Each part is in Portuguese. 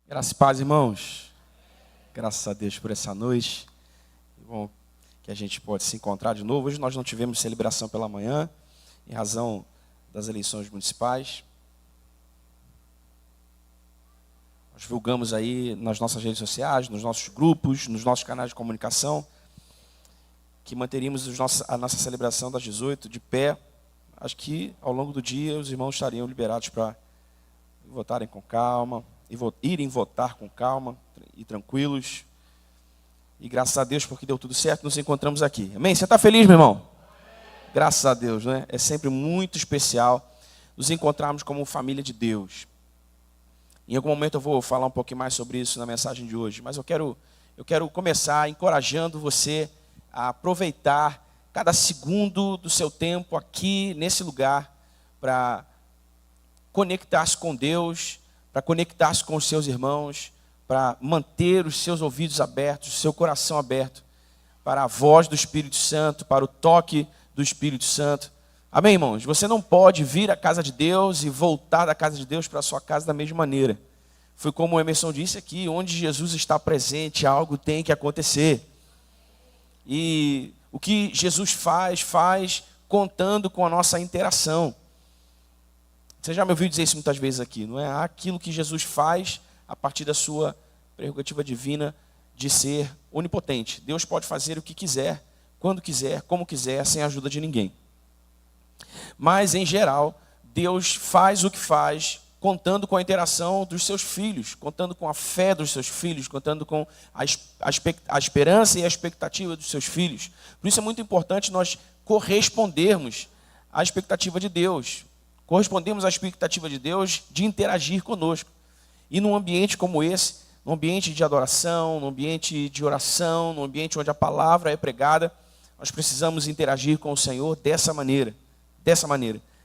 Graças e paz, irmãos. Graças a Deus por essa noite. Bom que a gente pode se encontrar de novo. Hoje nós não tivemos celebração pela manhã, em razão das eleições municipais. Nós divulgamos aí nas nossas redes sociais, nos nossos grupos, nos nossos canais de comunicação, que manteríamos a nossa celebração das 18 de pé. Acho que ao longo do dia os irmãos estariam liberados para votarem com calma, irem votar com calma e tranquilos. E graças a Deus, porque deu tudo certo, nos encontramos aqui. Amém? Você está feliz, meu irmão? Graças a Deus, né? É sempre muito especial nos encontrarmos como família de Deus. Em algum momento eu vou falar um pouquinho mais sobre isso na mensagem de hoje, mas eu quero começar encorajando você a aproveitar cada segundo do seu tempo aqui, nesse lugar, para conectar-se com Deus, para conectar-se com os seus irmãos, para manter os seus ouvidos abertos, o seu coração aberto, para a voz do Espírito Santo, para o toque do Espírito Santo. Amém, irmãos? Você não pode vir à casa de Deus e voltar da casa de Deus para a sua casa da mesma maneira. Foi como o Emerson disse aqui, onde Jesus está presente, algo tem que acontecer. E o que Jesus faz contando com a nossa interação. Você já me ouviu dizer isso muitas vezes aqui, não é? Aquilo que Jesus faz a partir da sua prerrogativa divina de ser onipotente. Deus pode fazer o que quiser, quando quiser, como quiser, sem a ajuda de ninguém. Mas, em geral, Deus faz o que faz contando com a interação dos seus filhos, contando com a fé dos seus filhos, contando com a esperança e a expectativa dos seus filhos. Por isso é muito importante nós correspondermos à expectativa de Deus. Correspondemos à expectativa de Deus de interagir conosco. E num ambiente como esse, num ambiente de adoração, num ambiente de oração, num ambiente onde a palavra é pregada, nós precisamos interagir com o Senhor dessa maneira,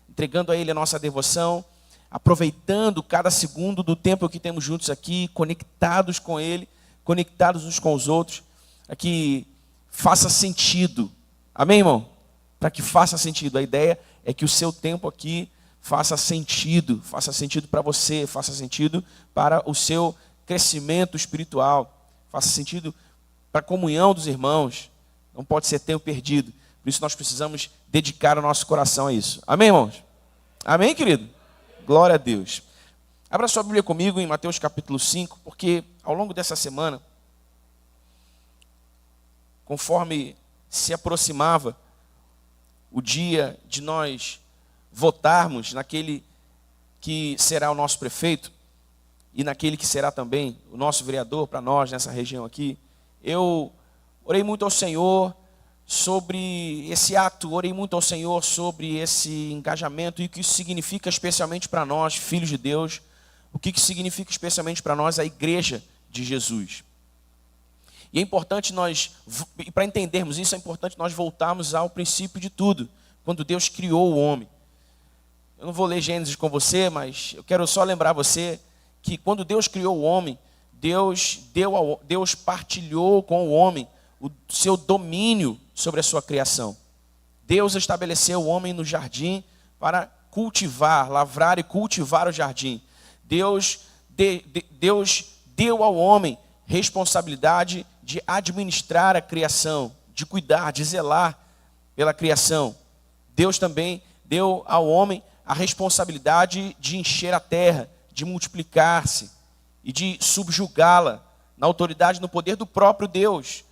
entregando a Ele a nossa devoção, aproveitando cada segundo do tempo que temos juntos aqui, conectados com Ele, conectados uns com os outros, para que faça sentido. Amém, irmão? Para que faça sentido. A ideia é que o seu tempo aqui faça sentido para você, faça sentido para o seu crescimento espiritual, faça sentido para a comunhão dos irmãos. Não pode ser tempo perdido. Por isso nós precisamos dedicar o nosso coração a isso. Amém, irmãos? Amém, querido? Glória a Deus. Abra sua Bíblia comigo em Mateus capítulo 5, porque ao longo dessa semana, conforme se aproximava o dia de nós votarmos naquele que será o nosso prefeito e naquele que será também o nosso vereador para nós nessa região aqui, eu orei muito ao Senhor sobre esse ato, orei muito ao Senhor sobre esse engajamento e o que isso significa especialmente para nós, filhos de Deus, o que significa especialmente para nós a igreja de Jesus. E é importante para entendermos isso, é importante nós voltarmos ao princípio de tudo, quando Deus criou o homem. Eu não vou ler Gênesis com você, mas eu quero só lembrar você que quando Deus criou o homem, Deus partilhou com o homem o seu domínio sobre a sua criação. Deus estabeleceu o homem no jardim para cultivar, lavrar e cultivar o jardim. Deus deu ao homem responsabilidade de administrar a criação, de cuidar, de zelar pela criação. Deus também deu ao homem a responsabilidade de encher a terra, de multiplicar-se e de subjugá-la na autoridade e no poder do próprio Deus.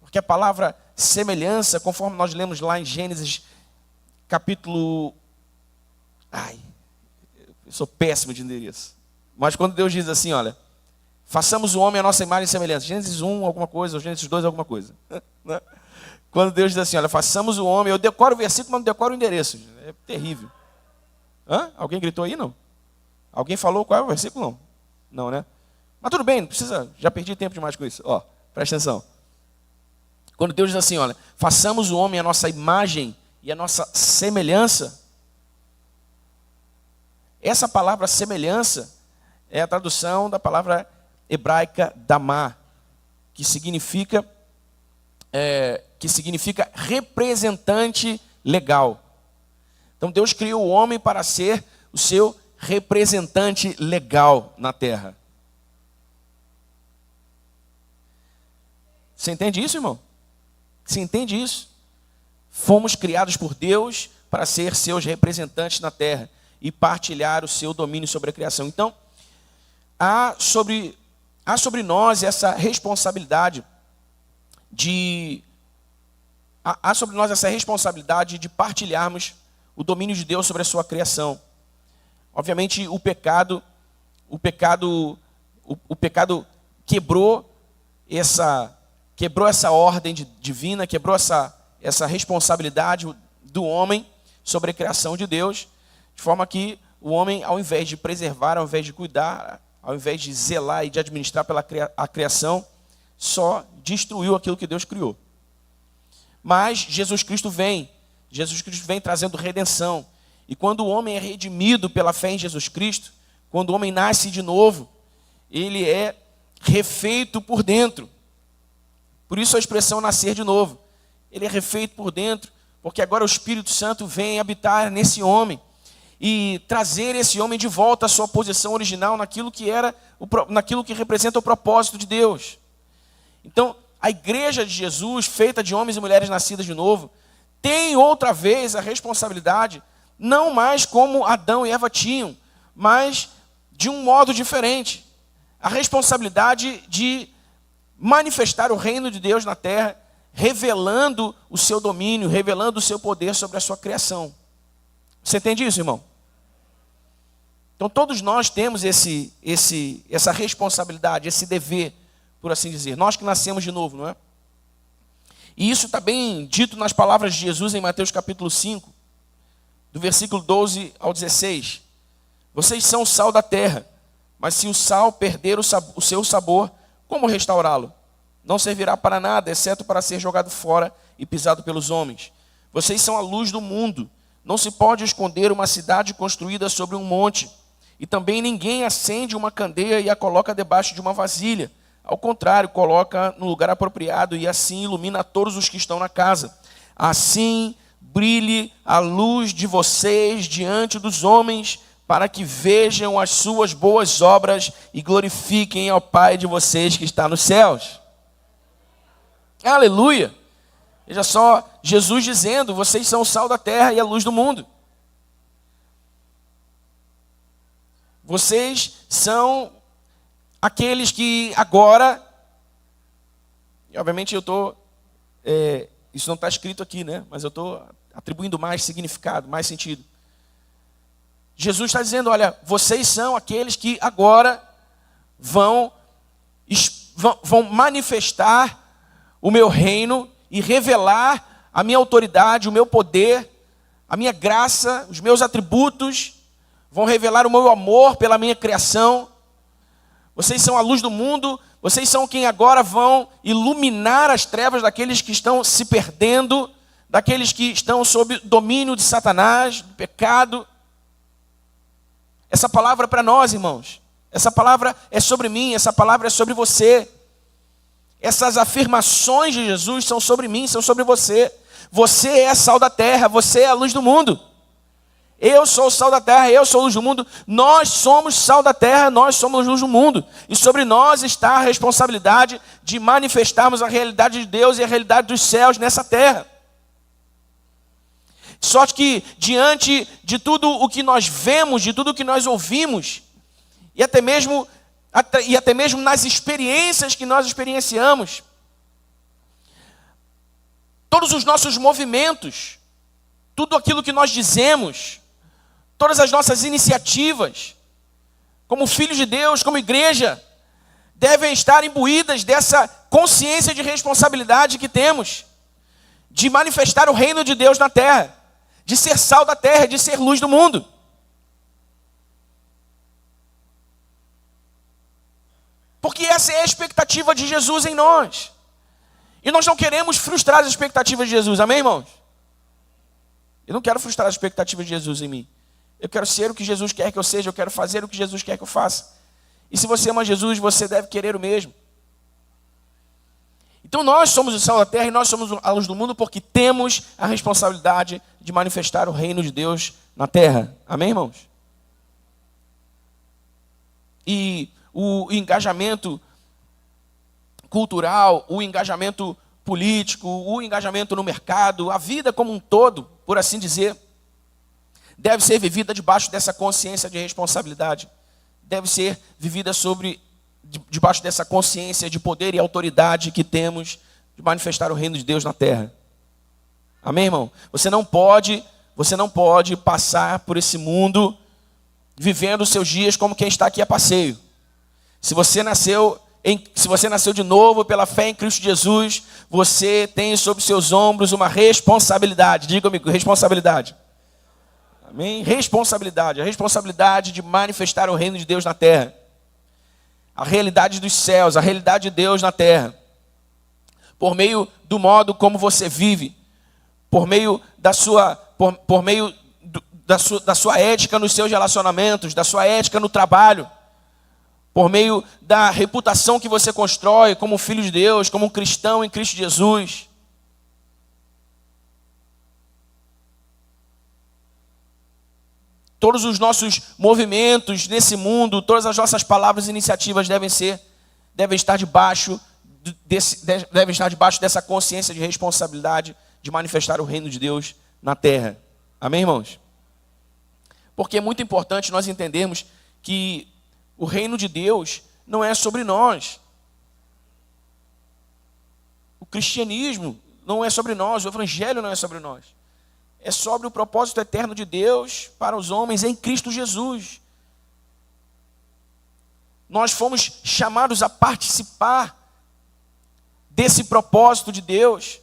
Porque a palavra semelhança, conforme nós lemos lá em Gênesis capítulo... eu sou péssimo de endereço. Mas quando Deus diz assim, olha, façamos o homem a nossa imagem e semelhança. Gênesis 1 alguma coisa, ou Gênesis 2 alguma coisa. Quando Deus diz assim, olha, façamos o homem, eu decoro o versículo, mas não decoro o endereço. É terrível. Alguém gritou aí, não? Alguém falou qual é o versículo? Não. Não, né? Mas tudo bem, não precisa, já perdi tempo demais com isso. Presta atenção. Quando Deus diz assim, olha, façamos o homem a nossa imagem e a nossa semelhança. Essa palavra semelhança é a tradução da palavra hebraica damá, que significa representante legal. Então Deus criou o homem para ser o seu representante legal na terra. Você entende isso, irmão? Você entende isso? Fomos criados por Deus para ser seus representantes na terra e partilhar o seu domínio sobre a criação. Então, há sobre nós essa responsabilidade de partilharmos o domínio de Deus sobre a sua criação. Obviamente, o pecado quebrou essa ordem divina, quebrou essa responsabilidade do homem sobre a criação de Deus, de forma que o homem, ao invés de preservar, ao invés de cuidar, ao invés de zelar e de administrar a criação, só destruiu aquilo que Deus criou. Mas Jesus Cristo vem trazendo redenção. E quando o homem é redimido pela fé em Jesus Cristo, quando o homem nasce de novo, ele é refeito por dentro. Por isso a expressão nascer de novo. Ele é refeito por dentro, porque agora o Espírito Santo vem habitar nesse homem e trazer esse homem de volta à sua posição original naquilo que representa o propósito de Deus. Então, a igreja de Jesus, feita de homens e mulheres nascidas de novo, tem outra vez a responsabilidade, não mais como Adão e Eva tinham, mas de um modo diferente. A responsabilidade de manifestar o reino de Deus na terra, revelando o seu domínio, revelando o seu poder sobre a sua criação. Você entende isso, irmão? Então todos nós temos essa responsabilidade, esse dever, por assim dizer. Nós que nascemos de novo, não é? E isso está bem dito nas palavras de Jesus em Mateus capítulo 5, do versículo 12 ao 16. Vocês são o sal da terra, mas se o sal perder o seu sabor, como restaurá-lo? Não servirá para nada, exceto para ser jogado fora e pisado pelos homens. Vocês são a luz do mundo. Não se pode esconder uma cidade construída sobre um monte. E também ninguém acende uma candeia e a coloca debaixo de uma vasilha. Ao contrário, coloca no lugar apropriado e assim ilumina todos os que estão na casa. Assim brilhe a luz de vocês diante dos homens, para que vejam as suas boas obras e glorifiquem ao Pai de vocês que está nos céus. Aleluia! Veja só, Jesus dizendo, vocês são o sal da terra e a luz do mundo. Vocês são aqueles que agora, e obviamente isso não está escrito aqui, né? Mas eu estou atribuindo mais significado, mais sentido. Jesus está dizendo, olha, vocês são aqueles que agora vão manifestar o meu reino e revelar a minha autoridade, o meu poder, a minha graça, os meus atributos, vão revelar o meu amor pela minha criação. Vocês são a luz do mundo, vocês são quem agora vão iluminar as trevas daqueles que estão se perdendo, daqueles que estão sob domínio de Satanás, do pecado. Essa palavra é para nós, irmãos. Essa palavra é sobre mim, essa palavra é sobre você. Essas afirmações de Jesus são sobre mim, são sobre você. Você é sal da terra, você é a luz do mundo. Eu sou o sal da terra, eu sou a luz do mundo. Nós somos sal da terra, nós somos luz do mundo. E sobre nós está a responsabilidade de manifestarmos a realidade de Deus e a realidade dos céus nessa terra. Só que diante de tudo o que nós vemos, de tudo o que nós ouvimos, e até mesmo nas experiências que nós experienciamos, todos os nossos movimentos, tudo aquilo que nós dizemos, todas as nossas iniciativas, como filhos de Deus, como igreja, devem estar imbuídas dessa consciência de responsabilidade que temos, de manifestar o reino de Deus na terra, de ser sal da terra, de ser luz do mundo. Porque essa é a expectativa de Jesus em nós. E nós não queremos frustrar as expectativas de Jesus, amém, irmãos? Eu não quero frustrar as expectativas de Jesus em mim. Eu quero ser o que Jesus quer que eu seja, eu quero fazer o que Jesus quer que eu faça. E se você ama Jesus, você deve querer o mesmo. Então nós somos o sal da terra e nós somos a luz do mundo porque temos a responsabilidade de manifestar o reino de Deus na terra. Amém, irmãos? E o engajamento cultural, o engajamento político, o engajamento no mercado, a vida como um todo, por assim dizer, deve ser vivida debaixo dessa consciência de responsabilidade. Deve ser vivida debaixo dessa consciência de poder e autoridade que temos de manifestar o reino de Deus na terra. Amém, irmão? Você não pode passar por esse mundo vivendo os seus dias como quem está aqui a passeio. Se você nasceu de novo pela fé em Cristo Jesus, você tem sobre seus ombros uma responsabilidade. Diga comigo, responsabilidade. Amém? Responsabilidade. A responsabilidade de manifestar o reino de Deus na terra. A realidade dos céus, a realidade de Deus na terra. Por meio do modo como você vive. Por meio da sua ética nos seus relacionamentos, da sua ética no trabalho. Por meio da reputação que você constrói como filho de Deus, como um cristão em Cristo Jesus. Todos os nossos movimentos nesse mundo, todas as nossas palavras e iniciativas devem estar debaixo dessa consciência de responsabilidade de manifestar o reino de Deus na terra. Amém, irmãos? Porque é muito importante nós entendermos que o reino de Deus não é sobre nós. O cristianismo não é sobre nós, o evangelho não é sobre nós. É sobre o propósito eterno de Deus para os homens em Cristo Jesus. Nós fomos chamados a participar desse propósito de Deus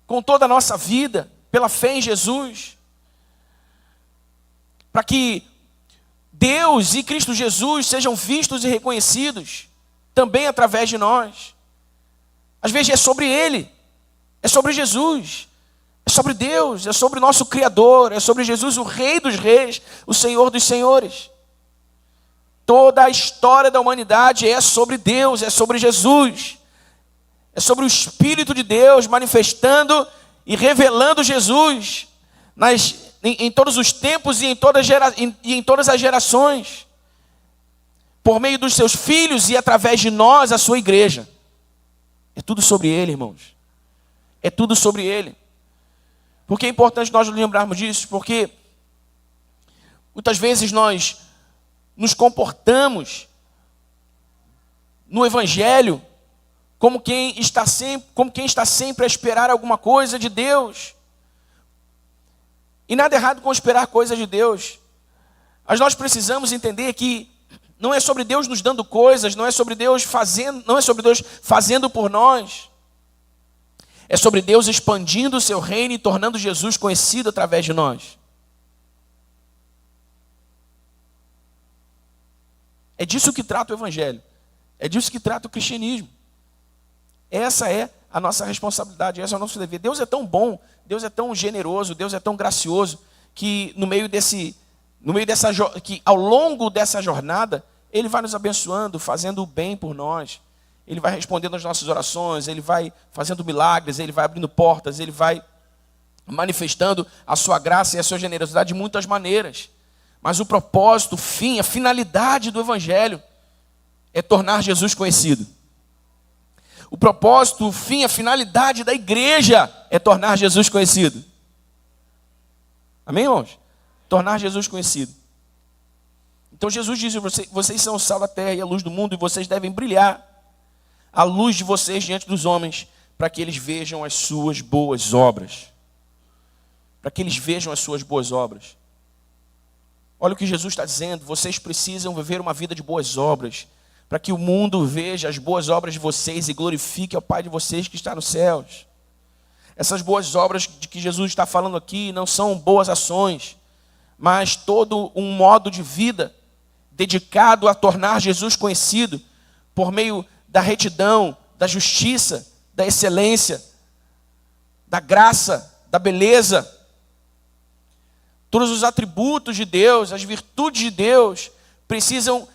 com toda a nossa vida, pela fé em Jesus, para que Deus e Cristo Jesus sejam vistos e reconhecidos também através de nós. Às vezes é sobre Ele, é sobre Jesus, é sobre Deus, é sobre o nosso Criador, é sobre Jesus, o Rei dos Reis, o Senhor dos Senhores. Toda a história da humanidade é sobre Deus, é sobre Jesus. É sobre o Espírito de Deus manifestando e revelando Jesus em todos os tempos e em todas as gerações. Por meio dos seus filhos e através de nós, a sua igreja. É tudo sobre Ele, irmãos. É tudo sobre Ele. Por que é importante nós lembrarmos disso? Porque muitas vezes nós nos comportamos no Evangelho como quem está sempre a esperar alguma coisa de Deus. E nada errado com esperar coisas de Deus. Mas nós precisamos entender que não é sobre Deus nos dando coisas, não é sobre Deus fazendo por nós. É sobre Deus expandindo o seu reino e tornando Jesus conhecido através de nós. É disso que trata o Evangelho. É disso que trata o cristianismo. Essa é a nossa responsabilidade, esse é o nosso dever. Deus é tão bom, Deus é tão generoso, Deus é tão gracioso, que que ao longo dessa jornada, Ele vai nos abençoando, fazendo o bem por nós. Ele vai respondendo às nossas orações, Ele vai fazendo milagres, Ele vai abrindo portas, Ele vai manifestando a sua graça e a sua generosidade de muitas maneiras. Mas o propósito, o fim, a finalidade do Evangelho é tornar Jesus conhecido. O propósito, o fim, a finalidade da igreja é tornar Jesus conhecido. Amém, irmãos? Tornar Jesus conhecido. Então Jesus disse: vocês são o sal da terra e a luz do mundo, e vocês devem brilhar a luz de vocês diante dos homens, para que eles vejam as suas boas obras. Para que eles vejam as suas boas obras. Olha o que Jesus está dizendo: vocês precisam viver uma vida de boas obras, para que o mundo veja as boas obras de vocês e glorifique ao Pai de vocês que está nos céus. Essas boas obras de que Jesus está falando aqui não são boas ações, mas todo um modo de vida dedicado a tornar Jesus conhecido por meio da retidão, da justiça, da excelência, da graça, da beleza. Todos os atributos de Deus, as virtudes de Deus precisam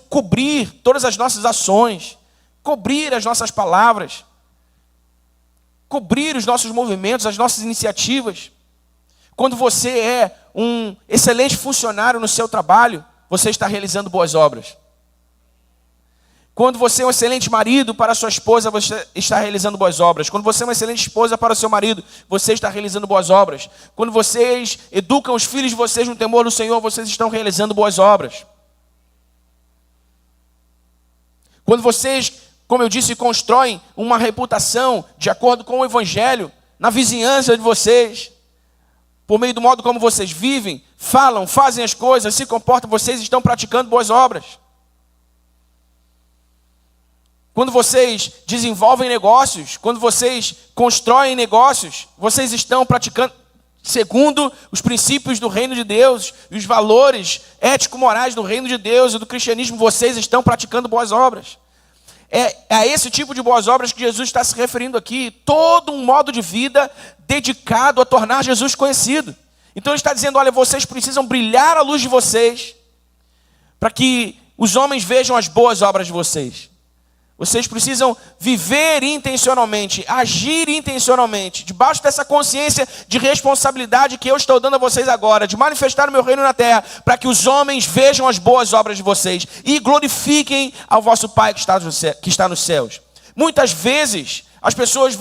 cobrir todas as nossas ações, cobrir as nossas palavras, cobrir os nossos movimentos, as nossas iniciativas. Quando você é um excelente funcionário no seu trabalho, você está realizando boas obras. Quando você é um excelente marido para a sua esposa, você está realizando boas obras. Quando você é uma excelente esposa para o seu marido, você está realizando boas obras. Quando vocês educam os filhos de vocês no temor do Senhor, vocês estão realizando boas obras. Quando vocês, como eu disse, constroem uma reputação de acordo com o Evangelho na vizinhança de vocês, por meio do modo como vocês vivem, falam, fazem as coisas, se comportam, vocês estão praticando boas obras. Quando vocês desenvolvem negócios, quando vocês constroem negócios, vocês estão praticando segundo os princípios do reino de Deus e os valores ético-morais do reino de Deus e do cristianismo, vocês estão praticando boas obras. É a esse tipo de boas obras que Jesus está se referindo aqui. Todo um modo de vida dedicado a tornar Jesus conhecido. Então ele está dizendo, olha, vocês precisam brilhar a luz de vocês para que os homens vejam as boas obras de vocês. Vocês precisam viver intencionalmente, agir intencionalmente, debaixo dessa consciência de responsabilidade que eu estou dando a vocês agora, de manifestar o meu reino na terra, para que os homens vejam as boas obras de vocês e glorifiquem ao vosso Pai que está nos céus. Muitas vezes as pessoas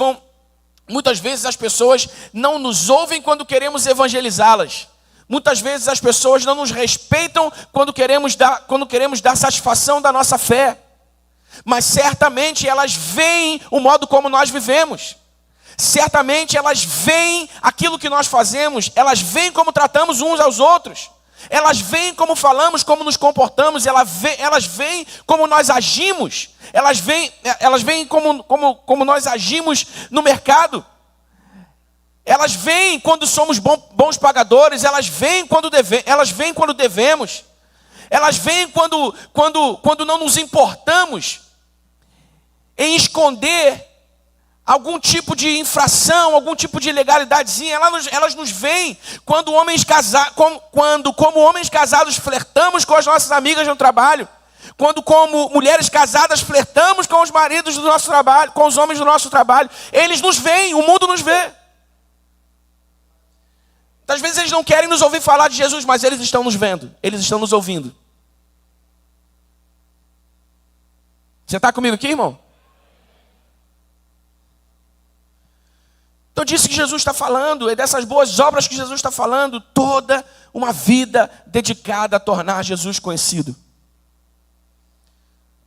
não nos ouvem quando queremos evangelizá-las. Muitas vezes as pessoas não nos respeitam quando queremos dar satisfação da nossa fé. Mas certamente elas veem o modo como nós vivemos. Certamente elas veem aquilo que nós fazemos. Elas veem como tratamos uns aos outros. Elas veem como falamos, como nos comportamos. Elas veem como nós agimos. Elas veem como nós agimos no mercado. Elas veem quando somos bons pagadores. Elas veem quando devemos. Elas veem quando não nos importamos em esconder algum tipo de infração, algum tipo de ilegalidadezinha. Elas nos veem quando como homens casados flertamos com as nossas amigas no trabalho. Quando como mulheres casadas flertamos com os maridos do nosso trabalho, com os homens do nosso trabalho. Eles nos veem, o mundo nos vê. Às vezes eles não querem nos ouvir falar de Jesus, mas eles estão nos vendo, eles estão nos ouvindo. Você está comigo aqui, irmão? Então disso que Jesus está falando, é dessas boas obras que Jesus está falando, toda uma vida dedicada a tornar Jesus conhecido.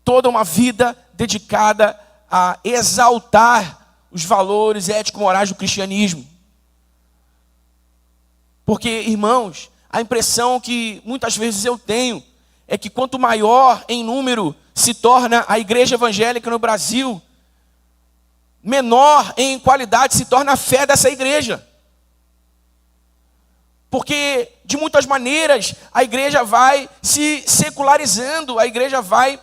Toda uma vida dedicada a exaltar os valores ético-morais do cristianismo. Porque, irmãos, a impressão que muitas vezes eu tenho é que quanto maior em número se torna a igreja evangélica no Brasil, menor em qualidade se torna a fé dessa igreja. Porque, de muitas maneiras, a igreja vai se secularizando, a igreja vai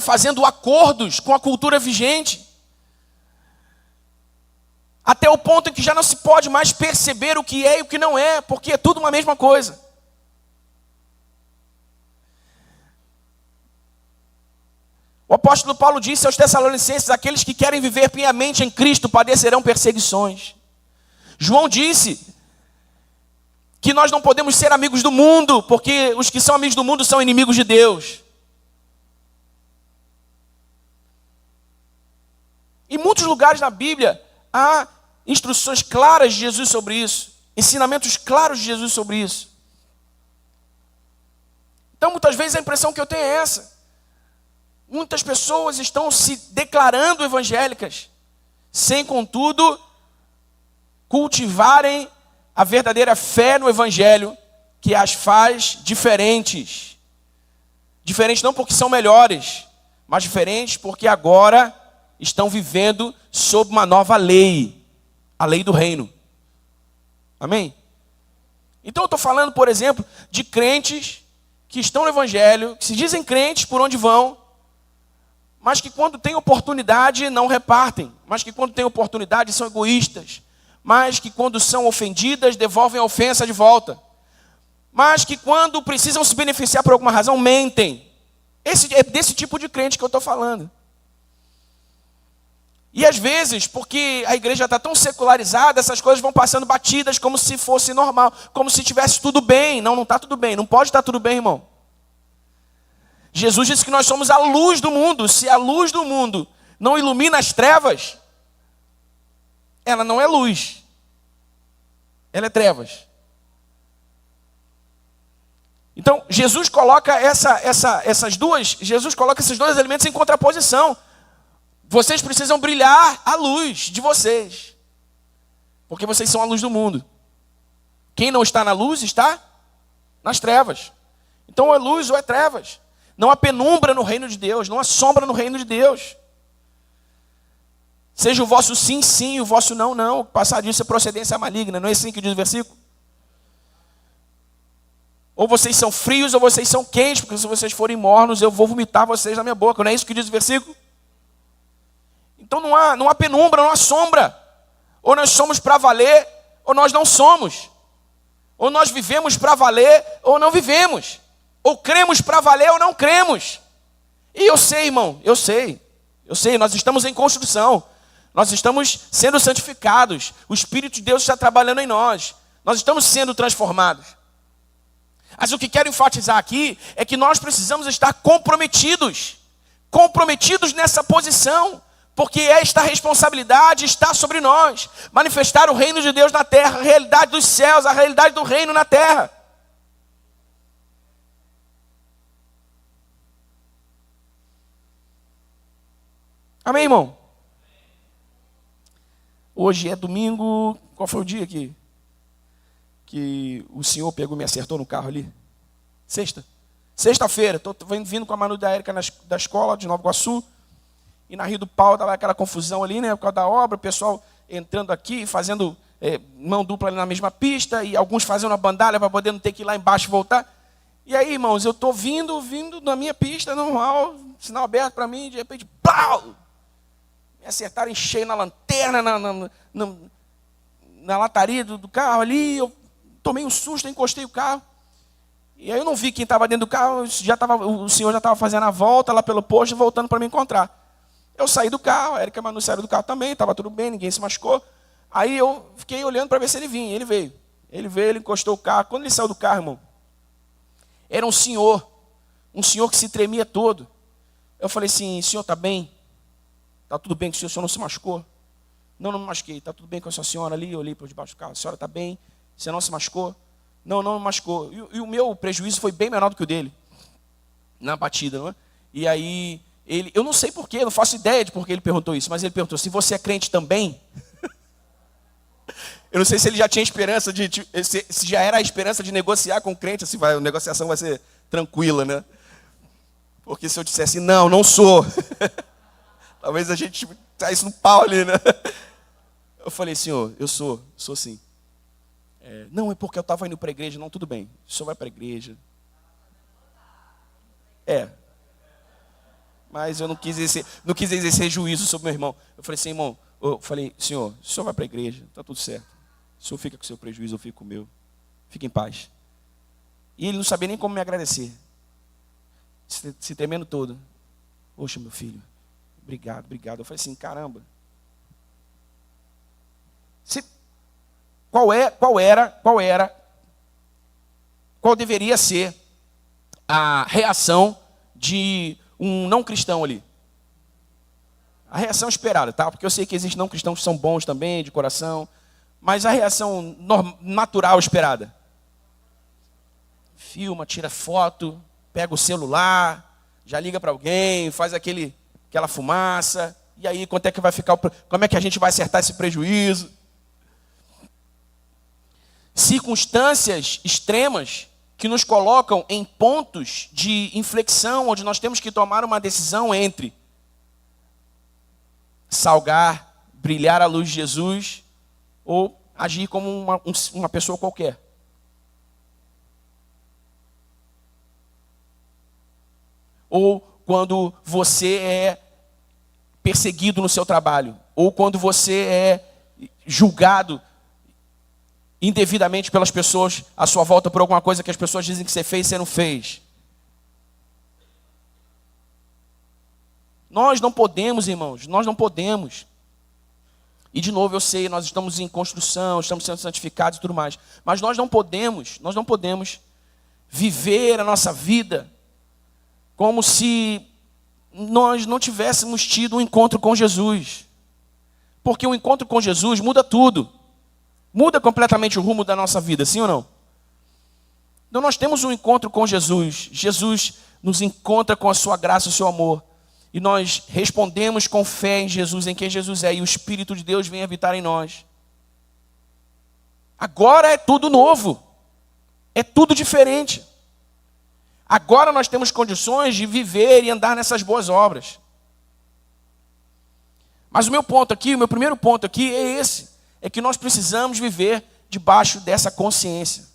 fazendo acordos com a cultura vigente. Até o ponto em que já não se pode mais perceber o que é e o que não é, porque é tudo uma mesma coisa. O apóstolo Paulo disse aos Tessalonicenses, aqueles que querem viver piamente em Cristo padecerão perseguições. João disse que nós não podemos ser amigos do mundo, porque os que são amigos do mundo são inimigos de Deus. Em muitos lugares na Bíblia há instruções claras de Jesus sobre isso, ensinamentos claros de Jesus sobre isso. Então muitas vezes a impressão que eu tenho é essa. Muitas pessoas estão se declarando evangélicas, sem, contudo, cultivarem a verdadeira fé no Evangelho, que as faz diferentes. Diferentes não porque são melhores, mas diferentes porque agora estão vivendo sob uma nova lei, a lei do reino. Amém? Então eu estou falando, por exemplo, de crentes que estão no Evangelho, que se dizem crentes por onde vão, mas que quando têm oportunidade não repartem, mas que quando têm oportunidade são egoístas, mas que quando são ofendidas devolvem a ofensa de volta, mas que quando precisam se beneficiar por alguma razão mentem. É desse tipo de crente que eu estou falando. E às vezes, porque a igreja está tão secularizada, essas coisas vão passando batidas como se fosse normal, como se tivesse tudo bem. Não está tudo bem, não pode estar tudo bem, irmão. Jesus disse que nós somos a luz do mundo. Se a luz do mundo não ilumina as trevas, ela não é luz. Ela é trevas. Então, Jesus coloca esses dois elementos em contraposição. Vocês precisam brilhar a luz de vocês, porque vocês são a luz do mundo. Quem não está na luz está nas trevas. Então, ou é luz ou é trevas. Não há penumbra no reino de Deus, não há sombra no reino de Deus. Seja o vosso sim, sim, e o vosso não, não. Passar disso é procedência maligna, não é assim que diz o versículo? Ou vocês são frios ou vocês são quentes, porque se vocês forem mornos, eu vou vomitar vocês na minha boca. Não é isso que diz o versículo? Então não há penumbra, não há sombra. Ou nós somos para valer, ou nós não somos. Ou nós vivemos para valer, ou não vivemos. Ou cremos para valer, ou não cremos. E eu sei, irmão, eu sei, nós estamos em construção. Nós estamos sendo santificados. O Espírito de Deus está trabalhando em nós. Nós estamos sendo transformados. Mas o que quero enfatizar aqui é que nós precisamos estar comprometidos nessa posição, porque esta responsabilidade está sobre nós. Manifestar o reino de Deus na terra, a realidade dos céus, a realidade do reino na terra. Amém, irmão? Hoje é domingo. Qual foi o dia que o senhor pegou e me acertou no carro ali? Sexta-feira. Estou vindo com a Manu da Érica da escola de Nova Iguaçu. E na Rio do Pau estava aquela confusão ali, né? Por causa da obra, o pessoal entrando aqui, fazendo mão dupla ali na mesma pista. E alguns fazendo a bandalha para poder não ter que ir lá embaixo e voltar. E aí, irmãos, eu estou vindo na minha pista normal, sinal aberto para mim, de repente, pau! Me acertaram em cheio na lanterna, na lataria do carro ali. Eu tomei um susto, encostei o carro. E aí eu não vi quem estava dentro do carro. O senhor já estava fazendo a volta lá pelo posto, voltando para me encontrar. Eu saí do carro, a Érica e a Manu saíram do carro também, estava tudo bem, ninguém se machucou. Aí eu fiquei olhando para ver se ele vinha. Ele veio, ele encostou o carro. Quando ele saiu do carro, irmão, era um senhor que se tremia todo. Eu falei assim: senhor, está bem? Está tudo bem com o senhor não se machucou? Não me machuquei. Está tudo bem com a sua senhora ali? Eu olhei para debaixo do carro. A senhora está bem? Você não se machucou? Não me machucou. E o meu prejuízo foi bem menor do que o dele. Na batida, não é? E aí, eu não sei porquê, não faço ideia de por que ele perguntou isso, mas ele perguntou: se você é crente também? Eu não sei se ele já tinha esperança se já era a esperança de negociar com o crente, assim, a negociação vai ser tranquila, né? Porque se eu dissesse: não sou... Talvez a gente saísse no pau ali, né? Eu falei: senhor, eu sou sim. Não, é porque eu estava indo para a igreja. Não, tudo bem, o senhor vai para a igreja. Mas eu não quis exercer juízo sobre meu irmão. Eu falei assim: irmão, senhor, o senhor vai para a igreja, está tudo certo. O senhor fica com o seu prejuízo, eu fico com o meu. Fique em paz. E ele não sabia nem como me agradecer. Se tremendo todo. Poxa, meu filho, obrigado. Eu falei assim: caramba. Qual deveria ser a reação de um não cristão ali? A reação esperada, tá? Porque eu sei que existem não cristãos que são bons também, de coração. Mas a reação natural esperada: filma, tira foto, pega o celular, já liga para alguém, faz aquela fumaça. E aí, quanto é que vai ficar? Como é que a gente vai acertar esse prejuízo? Circunstâncias extremas que nos colocam em pontos de inflexão, onde nós temos que tomar uma decisão entre salgar, brilhar a luz de Jesus, ou agir como uma pessoa qualquer. Ou quando você é perseguido no seu trabalho, ou quando você é julgado indevidamente pelas pessoas à sua volta por alguma coisa que as pessoas dizem que você fez e você não fez. Nós não podemos, irmãos, nós não podemos. E de novo, eu sei, nós estamos em construção, estamos sendo santificados e tudo mais, mas nós não podemos viver a nossa vida como se nós não tivéssemos tido um encontro com Jesus. Porque o encontro com Jesus muda tudo. Muda completamente o rumo da nossa vida, sim ou não? Então nós temos um encontro com Jesus. Jesus nos encontra com a sua graça e o seu amor. E nós respondemos com fé em Jesus, em quem Jesus é. E o Espírito de Deus vem habitar em nós. Agora é tudo novo. É tudo diferente. Agora nós temos condições de viver e andar nessas boas obras. Mas o meu primeiro ponto aqui é esse. É que nós precisamos viver debaixo dessa consciência.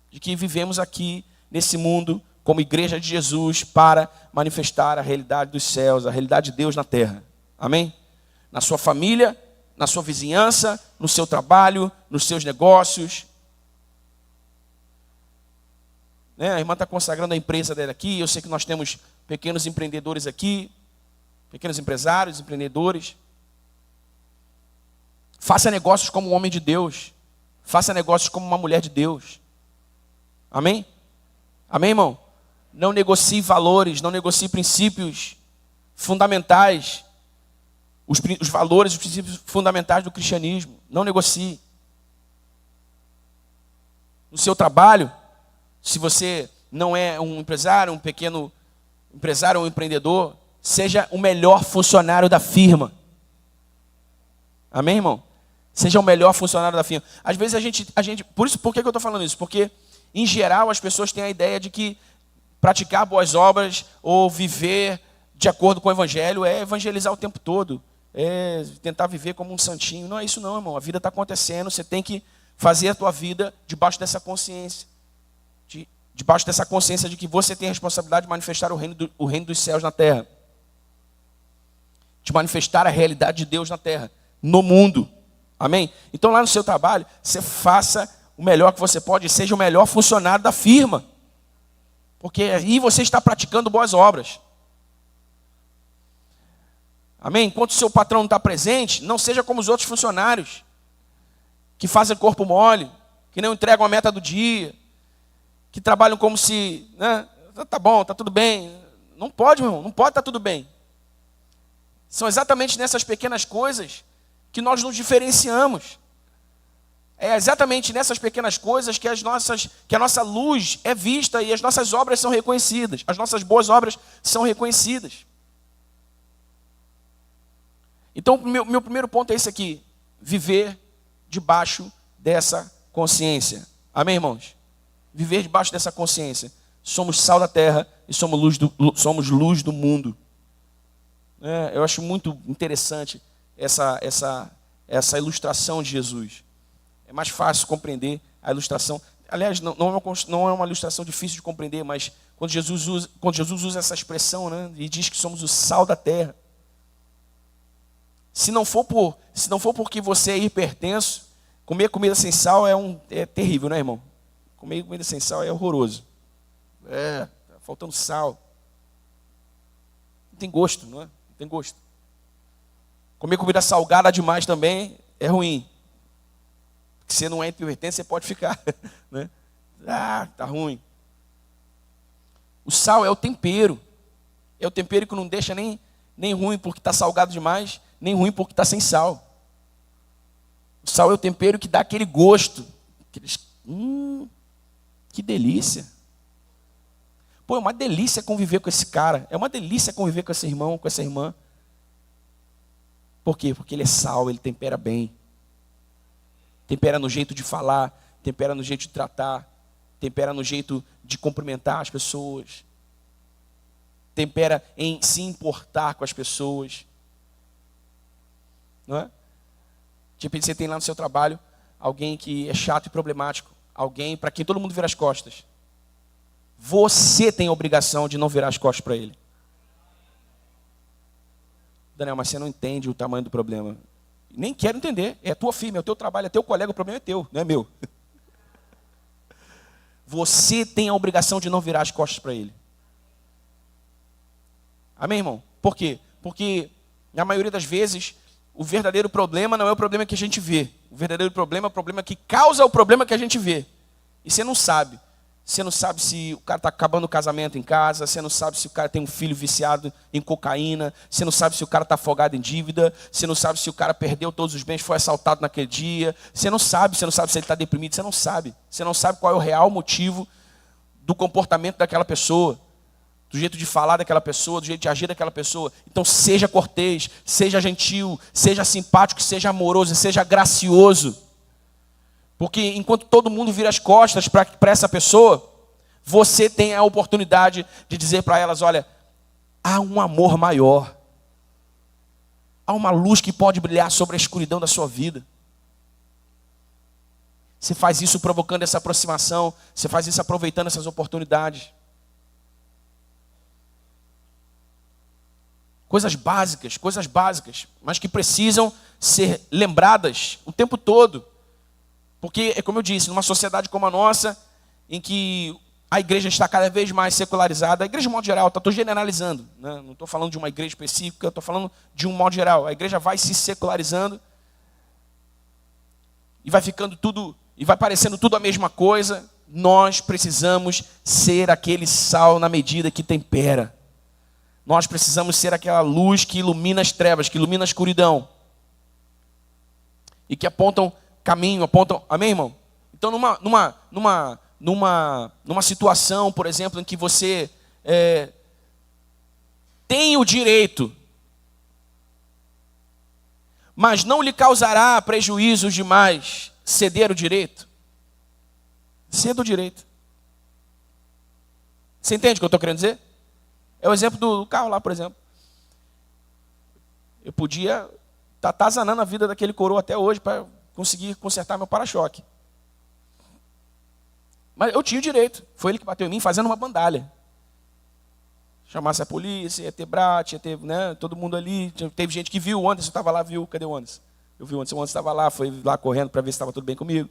De que vivemos aqui, nesse mundo, como igreja de Jesus, para manifestar a realidade dos céus, a realidade de Deus na terra. Amém? Na sua família, na sua vizinhança, no seu trabalho, nos seus negócios. A irmã está consagrando a empresa dela aqui. Eu sei que nós temos pequenos empreendedores aqui. Pequenos empresários, empreendedores. Faça negócios como um homem de Deus. Faça negócios como uma mulher de Deus. Amém? Amém, irmão? Não negocie valores, não negocie princípios fundamentais. Os valores, os princípios fundamentais do cristianismo. Não negocie. No seu trabalho, se você não é um empresário, um pequeno empresário ou um empreendedor, seja o melhor funcionário da firma. Amém, irmão? Seja o melhor funcionário da firma. Às vezes por que eu estou falando isso? Porque, em geral, as pessoas têm a ideia de que praticar boas obras ou viver de acordo com o evangelho é evangelizar o tempo todo. É tentar viver como um santinho. Não é isso não, irmão. A vida está acontecendo. Você tem que fazer a tua vida debaixo dessa consciência. Debaixo dessa consciência de que você tem a responsabilidade de manifestar o reino dos céus na terra. De manifestar a realidade de Deus na terra. No mundo. Amém? Então lá no seu trabalho, você faça o melhor que você pode e seja o melhor funcionário da firma. Porque aí você está praticando boas obras. Amém? Enquanto o seu patrão não está presente, não seja como os outros funcionários. Que fazem corpo mole, que não entregam a meta do dia. Que trabalham como se, tá bom, tá tudo bem. Não pode, meu irmão, não pode estar tudo bem. São exatamente nessas pequenas coisas que nós nos diferenciamos. É exatamente nessas pequenas coisas que a nossa luz é vista e as nossas obras são reconhecidas. As nossas boas obras são reconhecidas. Então, meu primeiro ponto é esse aqui. Viver debaixo dessa consciência. Amém, irmãos? Viver debaixo dessa consciência. Somos sal da terra e somos luz do mundo. Eu acho muito interessante essa ilustração de Jesus. É mais fácil compreender a ilustração. Aliás, não é uma ilustração difícil de compreender, mas quando Jesus usa essa expressão, e diz que somos o sal da terra. Se não for porque você é hipertenso, comer comida sem sal é terrível, né, irmão? Comer comida sem sal é horroroso. Tá faltando sal. Não tem gosto, não é? Não tem gosto. Comer comida salgada demais também é ruim. Se você não é hipertenso, você pode ficar. Né? Tá ruim. O sal é o tempero. É o tempero que não deixa nem ruim porque está salgado demais, nem ruim porque está sem sal. O sal é o tempero que dá aquele gosto. Que delícia. Pô, é uma delícia conviver com esse cara. É uma delícia conviver com esse irmão, com essa irmã. Por quê? Porque ele é sal, ele tempera bem. Tempera no jeito de falar, tempera no jeito de tratar, tempera no jeito de cumprimentar as pessoas. Tempera em se importar com as pessoas. Não é? Tipo, você tem lá no seu trabalho alguém que é chato e problemático. Alguém para quem todo mundo vira as costas. Você tem a obrigação de não virar as costas para ele. Daniel, mas você não entende o tamanho do problema. Nem quero entender. É a tua firma, é o teu trabalho, é teu colega, o problema é teu, não é meu. Você tem a obrigação de não virar as costas para ele. Amém, irmão? Por quê? Porque, na maioria das vezes, o verdadeiro problema não é o problema que a gente vê. O verdadeiro problema é o problema que causa o problema que a gente vê. E você não sabe. Você não sabe se o cara está acabando o casamento em casa. Você não sabe se o cara tem um filho viciado em cocaína. Você não sabe se o cara está afogado em dívida. Você não sabe se o cara perdeu todos os bens, foi assaltado naquele dia. Você não sabe se ele está deprimido. Você não sabe. Você não sabe qual é o real motivo do comportamento daquela pessoa, do jeito de falar daquela pessoa, do jeito de agir daquela pessoa. Então seja cortês, seja gentil, seja simpático, seja amoroso, seja gracioso. Porque enquanto todo mundo vira as costas para essa pessoa, você tem a oportunidade de dizer para elas, olha, há um amor maior. Há uma luz que pode brilhar sobre a escuridão da sua vida. Você faz isso provocando essa aproximação, você faz isso aproveitando essas oportunidades. Coisas básicas, mas que precisam ser lembradas o tempo todo. Porque, é como eu disse, numa sociedade como a nossa, em que a igreja está cada vez mais secularizada, a igreja de modo geral, estou generalizando, né? Não estou falando de uma igreja específica, estou falando de um modo geral. A igreja vai se secularizando e vai ficando tudo, e vai parecendo tudo a mesma coisa. Nós precisamos ser aquele sal na medida que tempera. Nós precisamos ser aquela luz que ilumina as trevas, que ilumina a escuridão. E que apontam caminho, apontam... Amém, irmão? Então, numa situação, por exemplo, em que você tem o direito, mas não lhe causará prejuízos demais ceder o direito, ceda o direito. Você entende o que eu estou querendo dizer? É o exemplo do carro lá, por exemplo. Eu podia estar atazanando a vida daquele coroa até hoje para conseguir consertar meu para-choque. Mas eu tinha o direito. Foi ele que bateu em mim fazendo uma bandalha. Chamasse a polícia, ia ter brate, ia ter, né, todo mundo ali. Teve gente que viu, o Anderson estava lá, viu, cadê o Anderson? Eu vi o Anderson estava lá, foi lá correndo para ver se estava tudo bem comigo.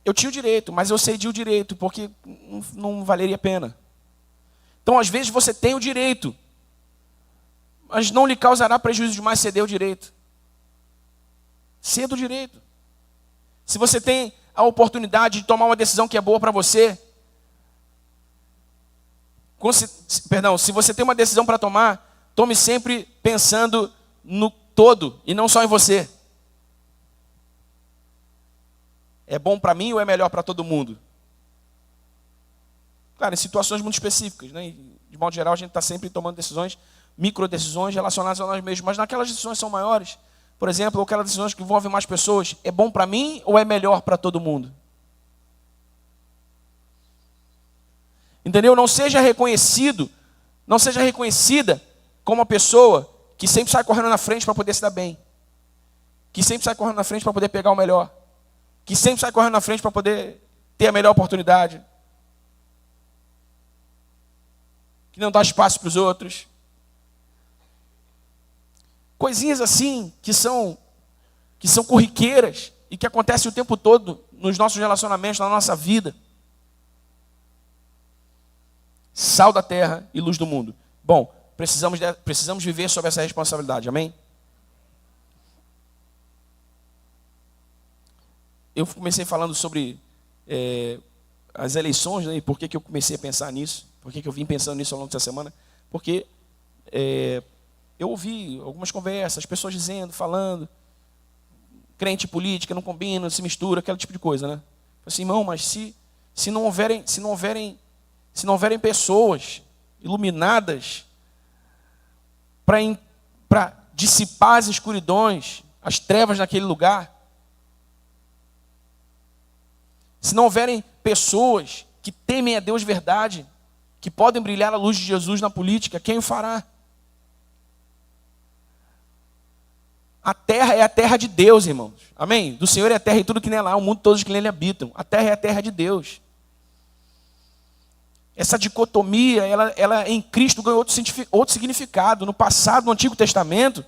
Eu tinha o direito, mas eu cedi o direito, porque não valeria a pena. Então, às vezes, você tem o direito, mas não lhe causará prejuízo demais ceder o direito. Ceda o direito. Se você tem a oportunidade de tomar uma decisão que é boa para você, se você tem uma decisão para tomar, tome sempre pensando no todo e não só em você. É bom para mim ou é melhor para todo mundo? Claro, em situações muito específicas, né? De modo geral, a gente está sempre tomando decisões, microdecisões relacionadas a nós mesmos, mas naquelas decisões que são maiores, por exemplo, aquelas decisões que envolvem mais pessoas, é bom para mim ou é melhor para todo mundo? Entendeu? Não seja reconhecido, não seja reconhecida como uma pessoa que sempre sai correndo na frente para poder se dar bem, que sempre sai correndo na frente para poder pegar o melhor, que sempre sai correndo na frente para poder ter a melhor oportunidade, que não dá espaço para os outros. Coisinhas assim que são corriqueiras e que acontecem o tempo todo nos nossos relacionamentos, na nossa vida. Sal da terra e luz do mundo. Bom, precisamos viver sob essa responsabilidade, amém? Eu comecei falando sobre as eleições, né, e por que eu comecei a pensar nisso, por que eu vim pensando nisso ao longo dessa semana, porque eu ouvi algumas conversas, pessoas dizendo, falando, crente e política não combina, não se mistura, aquele tipo de coisa, né? Assim, irmão, mas se não houverem pessoas iluminadas para dissipar as escuridões, as trevas naquele lugar, se não houverem pessoas que temem a Deus de verdade, que podem brilhar a luz de Jesus na política, quem o fará? A terra é a terra de Deus, irmãos. Amém? Do Senhor é a terra e tudo que nela há, o mundo todos que nele habitam. A terra é a terra de Deus. Essa dicotomia, ela em Cristo ganhou outro significado. No passado, no Antigo Testamento,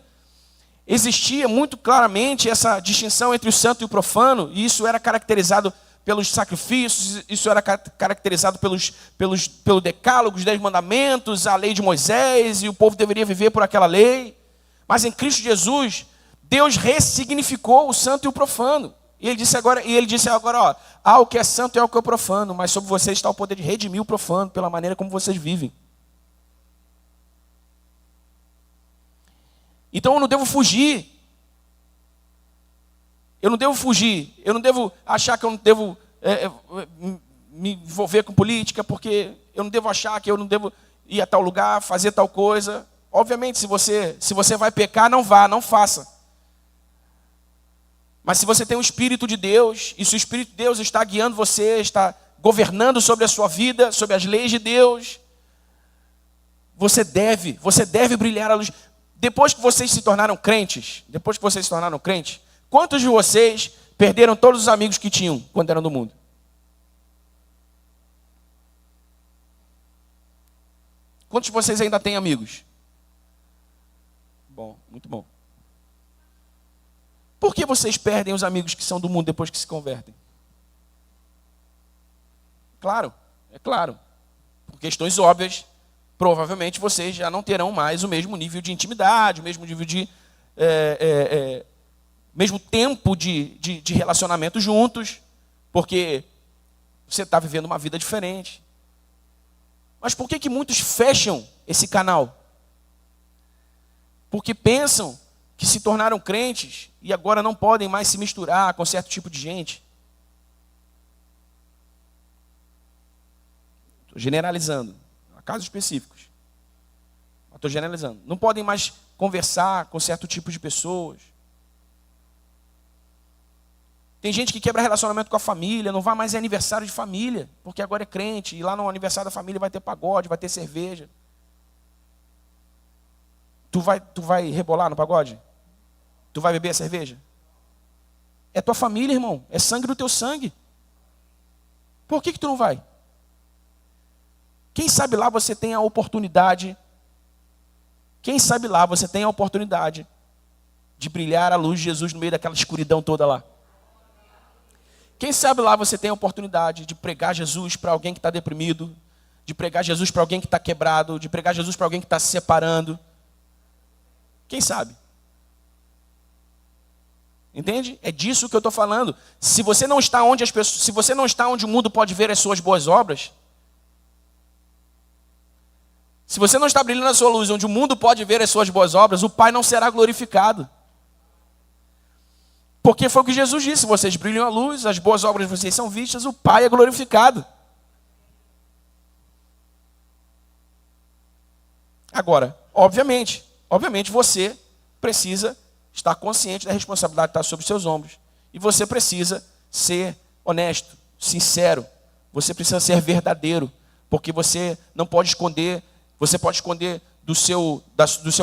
existia muito claramente essa distinção entre o santo e o profano, e isso era caracterizado pelos sacrifícios, isso era caracterizado pelo decálogo, os 10 mandamentos, a lei de Moisés, e o povo deveria viver por aquela lei. Mas em Cristo Jesus, Deus ressignificou o santo e o profano. E ele disse agora, ó, ah, o que é santo é o que é profano, mas sobre vocês está o poder de redimir o profano pela maneira como vocês vivem. Então eu não devo fugir. Eu não devo achar que eu não devo me envolver com política, porque eu não devo achar que eu não devo ir a tal lugar, fazer tal coisa. Obviamente, se você vai pecar, não vá, não faça. Mas se você tem o Espírito de Deus, e se o Espírito de Deus está guiando você, está governando sobre a sua vida, sobre as leis de Deus, você deve brilhar a luz. Depois que vocês se tornaram crentes, quantos de vocês perderam todos os amigos que tinham quando eram do mundo? Quantos de vocês ainda têm amigos? Bom, muito bom. Por que vocês perdem os amigos que são do mundo depois que se convertem? Claro, é claro. Por questões óbvias, provavelmente vocês já não terão mais o mesmo nível de intimidade, o mesmo nível de... mesmo tempo de relacionamento juntos, porque você está vivendo uma vida diferente. Mas por que muitos fecham esse canal? Porque pensam que se tornaram crentes e agora não podem mais se misturar com certo tipo de gente. Estou generalizando, há casos específicos. Estou generalizando. Não podem mais conversar com certo tipo de pessoas. Tem gente que quebra relacionamento com a família, não vai mais em aniversário de família, porque agora é crente, e lá no aniversário da família vai ter pagode, vai ter cerveja. Tu vai rebolar no pagode? Tu vai beber a cerveja? É tua família, irmão. É sangue do teu sangue. Por que tu não vai? Quem sabe lá você tem a oportunidade. Quem sabe lá você tem a oportunidade de brilhar a luz de Jesus no meio daquela escuridão toda lá. Quem sabe lá você tem a oportunidade de pregar Jesus para alguém que está deprimido, de pregar Jesus para alguém que está quebrado, de pregar Jesus para alguém que está se separando. Quem sabe? Entende? É disso que eu estou falando. Se você não está onde as pessoas, se você não está onde o mundo pode ver as suas boas obras, se você não está brilhando a sua luz onde o mundo pode ver as suas boas obras, o Pai não será glorificado. Porque foi o que Jesus disse: vocês brilham a luz, as boas obras de vocês são vistas, o Pai é glorificado. Agora, obviamente você precisa estar consciente da responsabilidade que está sobre os seus ombros. E você precisa ser honesto, sincero. Você precisa ser verdadeiro. Porque você não pode esconder. Você pode esconder do seu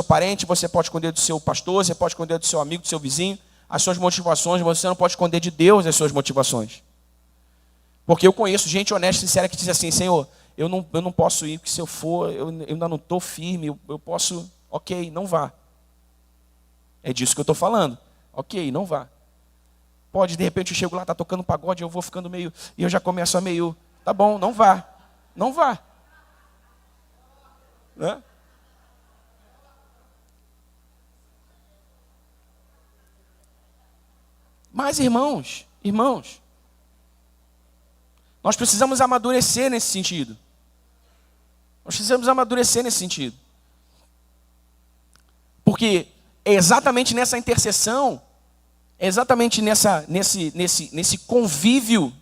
parente, você pode esconder do seu pastor, você pode esconder do seu amigo, do seu vizinho. As suas motivações, você não pode esconder de Deus as suas motivações. Porque eu conheço gente honesta e sincera que diz assim: Senhor, eu não posso ir, porque se eu for, eu ainda não estou firme, eu posso... Ok, não vá. É disso que eu estou falando. Ok, não vá. Pode, de repente, eu chego lá, está tocando pagode, eu vou ficando meio... E eu já começo a meio... Tá bom, não vá. Não vá. Né? Mas, irmãos, nós precisamos amadurecer nesse sentido. Porque é exatamente nessa intercessão, é exatamente nesse convívio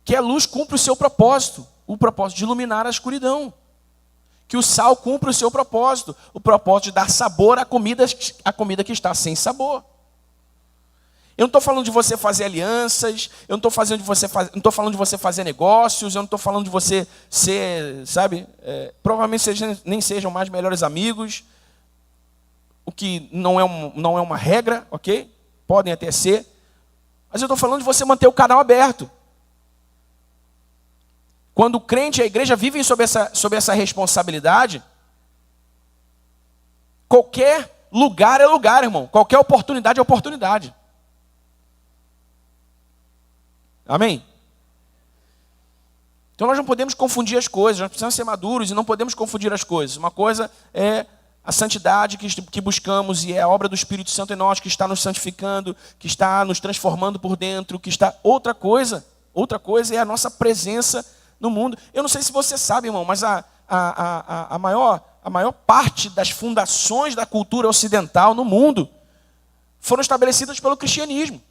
que a luz cumpre o seu propósito, o propósito de iluminar a escuridão. Que o sal cumpre o seu propósito, o propósito de dar sabor à comida que está sem sabor. Eu não estou falando de você fazer alianças, eu não estou falando de você fazer negócios, eu não estou falando de você ser, sabe, provavelmente nem sejam mais melhores amigos, o que não é uma regra, ok? Podem até ser, mas eu estou falando de você manter o canal aberto. Quando o crente e a igreja vivem sob essa responsabilidade, qualquer lugar é lugar, irmão, qualquer oportunidade é oportunidade. Amém? Então nós não podemos confundir as coisas, nós precisamos ser maduros e não podemos confundir as coisas. Uma coisa é a santidade que buscamos, e é a obra do Espírito Santo em nós, que está nos santificando, que está nos transformando por dentro, que está... Outra coisa é a nossa presença no mundo. Eu não sei se você sabe, irmão, mas a maior parte das fundações da cultura ocidental no mundo foram estabelecidas pelo cristianismo.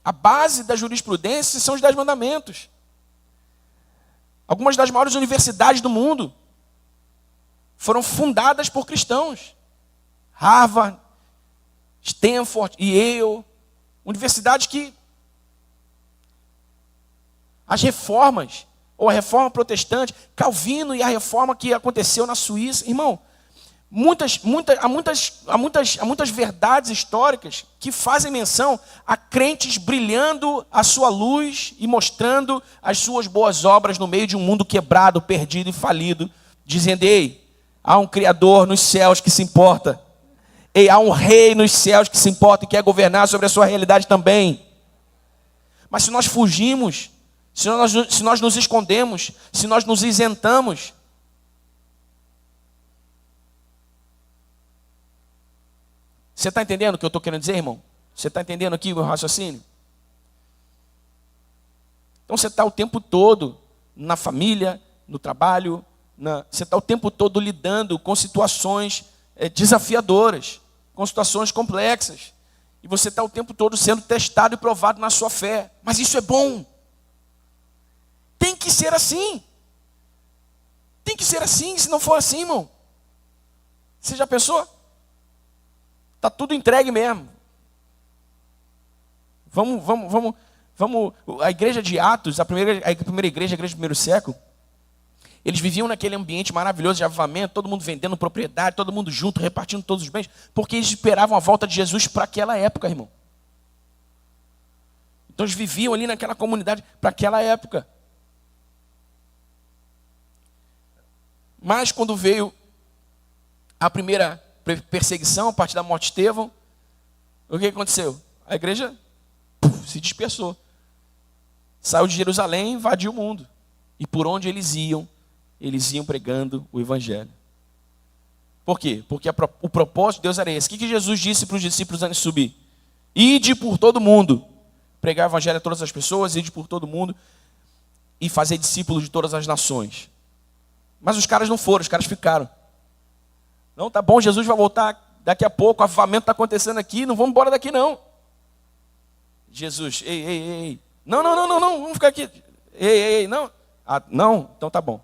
A base da jurisprudência são os 10 mandamentos. Algumas das maiores universidades do mundo foram fundadas por cristãos. Harvard, Stanford, Yale, universidades que as reformas, ou a reforma protestante, Calvino e a reforma que aconteceu na Suíça, irmão, há muitas verdades históricas que fazem menção a crentes brilhando a sua luz e mostrando as suas boas obras no meio de um mundo quebrado, perdido e falido, dizendo: ei, há um Criador nos céus que se importa. Ei, há um rei nos céus que se importa e quer governar sobre a sua realidade também. Mas se nós fugimos, se nós nos escondemos, se nós nos isentamos, você está entendendo o que eu estou querendo dizer, irmão? Você está entendendo aqui o meu raciocínio? Então você está o tempo todo na família, no trabalho, você está o tempo todo lidando com situações desafiadoras, com situações complexas. E você está o tempo todo sendo testado e provado na sua fé. Mas isso é bom. Tem que ser assim. Tem que ser assim, se não for assim, irmão. Você já pensou? Está tudo entregue mesmo. Vamos. A igreja de Atos, a primeira igreja, a igreja do primeiro século, eles viviam naquele ambiente maravilhoso de avivamento, todo mundo vendendo propriedade, todo mundo junto, repartindo todos os bens, porque eles esperavam a volta de Jesus para aquela época, irmão. Então eles viviam ali naquela comunidade para aquela época. Mas quando veio a primeira perseguição, a partir da morte de Estevão, o que aconteceu? A igreja se dispersou. Saiu de Jerusalém e invadiu o mundo. E por onde eles iam pregando o evangelho. Por quê? Porque o propósito de Deus era esse. O que Jesus disse para os discípulos antes de subir? Ide por todo mundo. Pregar o evangelho a todas as pessoas, ide por todo mundo e fazer discípulos de todas as nações. Mas os caras não foram, os caras ficaram. Não, tá bom, Jesus vai voltar daqui a pouco, o avivamento está acontecendo aqui, não vamos embora daqui não. Jesus, ei. Não, vamos ficar aqui. Ei, não. Ah, não? Então tá bom.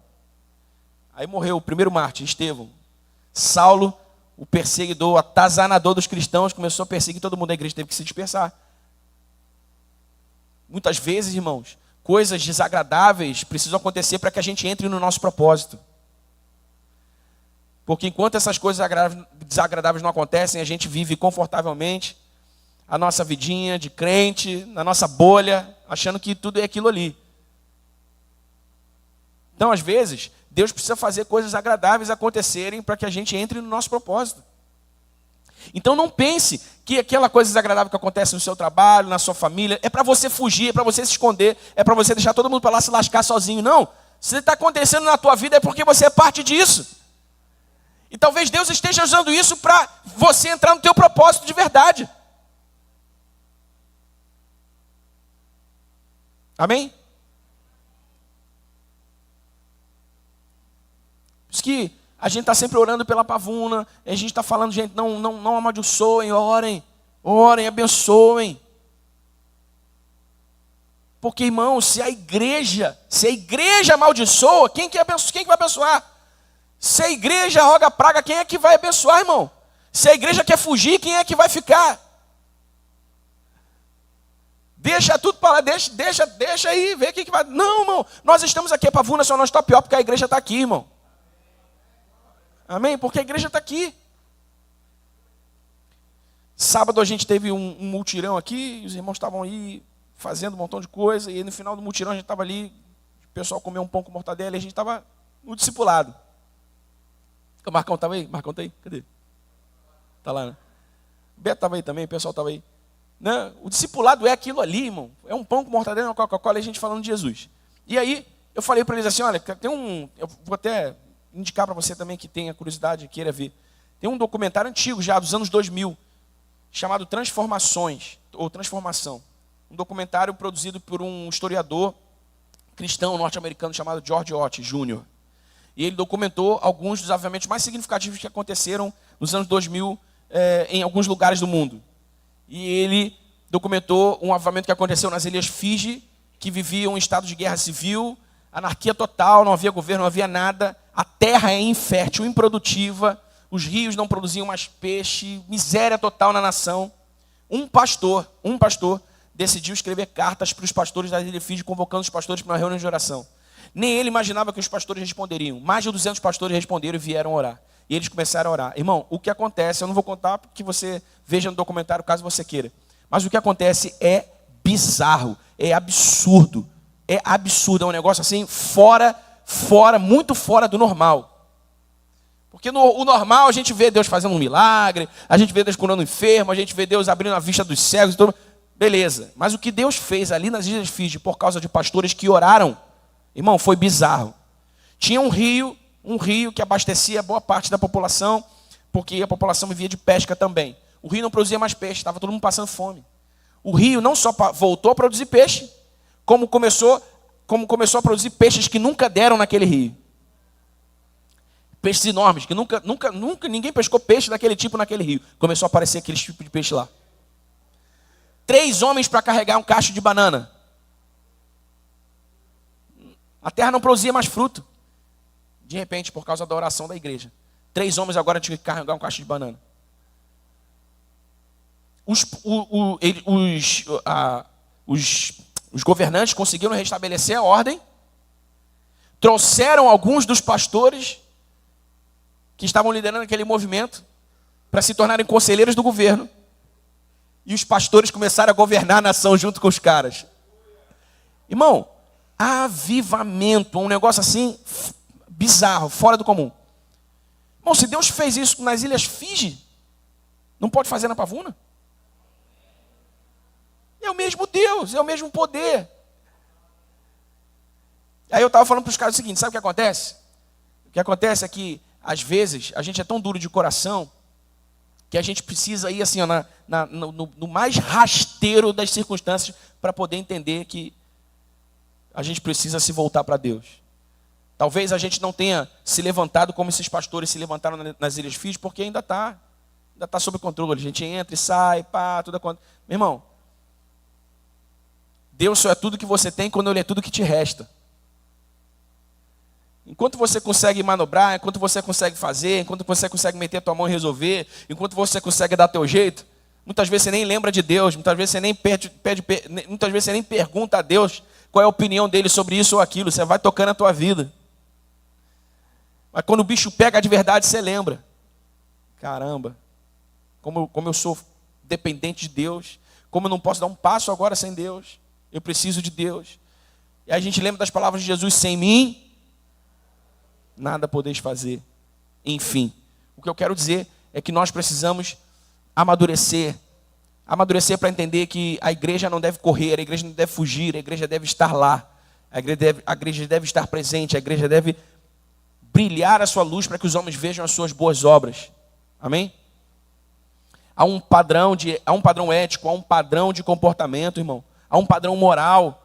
Aí morreu o primeiro mártir, Estevão. Saulo, o perseguidor, o atazanador dos cristãos, começou a perseguir todo mundo. A igreja teve que se dispersar. Muitas vezes, irmãos, coisas desagradáveis precisam acontecer para que a gente entre no nosso propósito. Porque enquanto essas coisas desagradáveis não acontecem, a gente vive confortavelmente a nossa vidinha de crente, na nossa bolha, achando que tudo é aquilo ali. Então, às vezes, Deus precisa fazer coisas agradáveis acontecerem para que a gente entre no nosso propósito. Então não pense que aquela coisa desagradável que acontece no seu trabalho, na sua família, é para você fugir, é para você se esconder, é para você deixar todo mundo para lá se lascar sozinho. Não, se está acontecendo na tua vida é porque você é parte disso. E talvez Deus esteja usando isso para você entrar no teu propósito de verdade. Amém? Por isso que a gente está sempre orando pela Pavuna, a gente está falando, gente, não amaldiçoem, orem, abençoem. Porque, irmão, se a igreja amaldiçoa, quem que vai abençoar? Se a igreja roga praga, quem é que vai abençoar, irmão? Se a igreja quer fugir, quem é que vai ficar? Deixa tudo para lá, deixa aí, vê o que vai... Não, irmão, nós estamos aqui, a Pavuna só não está pior porque a igreja está aqui, irmão. Amém? Porque a igreja está aqui. Sábado a gente teve um mutirão aqui, os irmãos estavam aí fazendo um montão de coisa, e no final do mutirão a gente estava ali, o pessoal comeu um pão com mortadela, e a gente estava no discipulado. O Marcão estava aí? Marcão está aí? Cadê? Está lá, né? O Beto estava aí também, o pessoal estava aí. Não, o discipulado é aquilo ali, irmão. É um pão com mortadela, uma Coca-Cola, e a gente falando de Jesus. E aí, eu falei para eles assim, olha, eu vou até indicar para você também que tenha curiosidade e queira ver. Tem um documentário antigo já, dos anos 2000, chamado Transformações, ou Transformação. Um documentário produzido por um historiador cristão norte-americano chamado George Ott Jr. E ele documentou alguns dos avivamentos mais significativos que aconteceram nos anos 2000 em alguns lugares do mundo. E ele documentou um avivamento que aconteceu nas Ilhas Fiji, que viviam em estado de guerra civil, anarquia total, não havia governo, não havia nada, a terra é infértil, improdutiva, os rios não produziam mais peixe, miséria total na nação. Um pastor decidiu escrever cartas para os pastores das Ilhas Fiji, convocando os pastores para uma reunião de oração. Nem ele imaginava que os pastores responderiam. Mais de 200 pastores responderam e vieram orar. E eles começaram a orar. Irmão, o que acontece, eu não vou contar para que você veja no documentário, caso você queira. Mas o que acontece é bizarro, é absurdo. É absurdo, é um negócio assim, muito fora do normal. Porque o normal a gente vê Deus fazendo um milagre, a gente vê Deus curando enfermo, a gente vê Deus abrindo a vista dos cegos e tudo. Beleza, mas o que Deus fez ali nas Ilhas Fiji por causa de pastores que oraram, irmão, foi bizarro. Tinha um rio que abastecia boa parte da população, porque a população vivia de pesca também. O rio não produzia mais peixe, estava todo mundo passando fome. O rio não só voltou a produzir peixe, como começou a produzir peixes que nunca deram naquele rio. Peixes enormes, que nunca ninguém pescou peixe daquele tipo naquele rio. Começou a aparecer aquele tipo de peixe lá. 3 homens para carregar um cacho de banana. A terra não produzia mais fruto. De repente, por causa da oração da igreja. 3 homens agora tinham que carregar um cacho de banana. Os governantes conseguiram restabelecer a ordem. Trouxeram alguns dos pastores que estavam liderando aquele movimento para se tornarem conselheiros do governo. E os pastores começaram a governar a nação junto com os caras. Irmão, avivamento, um negócio assim bizarro, fora do comum. Irmão, se Deus fez isso nas Ilhas Fiji, não pode fazer na Pavuna? É o mesmo Deus, é o mesmo poder. Aí eu estava falando para os caras o seguinte, sabe o que acontece? O que acontece é que, às vezes, a gente é tão duro de coração que a gente precisa ir assim, ó, no mais rasteiro das circunstâncias para poder entender que a gente precisa se voltar para Deus. Talvez a gente não tenha se levantado como esses pastores se levantaram nas Ilhas Fiji, porque ainda está sob controle. A gente entra e sai, tudo acontece. Meu irmão, Deus só é tudo que você tem quando Ele é tudo que te resta. Enquanto você consegue manobrar, enquanto você consegue fazer, enquanto você consegue meter a tua mão e resolver, enquanto você consegue dar teu jeito, muitas vezes você nem lembra de Deus, muitas vezes você nem muitas vezes você nem pergunta a Deus qual é a opinião dele sobre isso ou aquilo, você vai tocando a tua vida. Mas quando o bicho pega de verdade, você lembra. Caramba, como eu sou dependente de Deus, como eu não posso dar um passo agora sem Deus, eu preciso de Deus. E a gente lembra das palavras de Jesus, sem mim nada podeis fazer. Enfim, o que eu quero dizer é que nós precisamos amadurecer para entender que a igreja não deve correr, a igreja não deve fugir, a igreja deve estar lá, a igreja deve estar presente, a igreja deve brilhar a sua luz para que os homens vejam as suas boas obras. Amém? Há um padrão ético, há um padrão de comportamento, irmão, há um padrão moral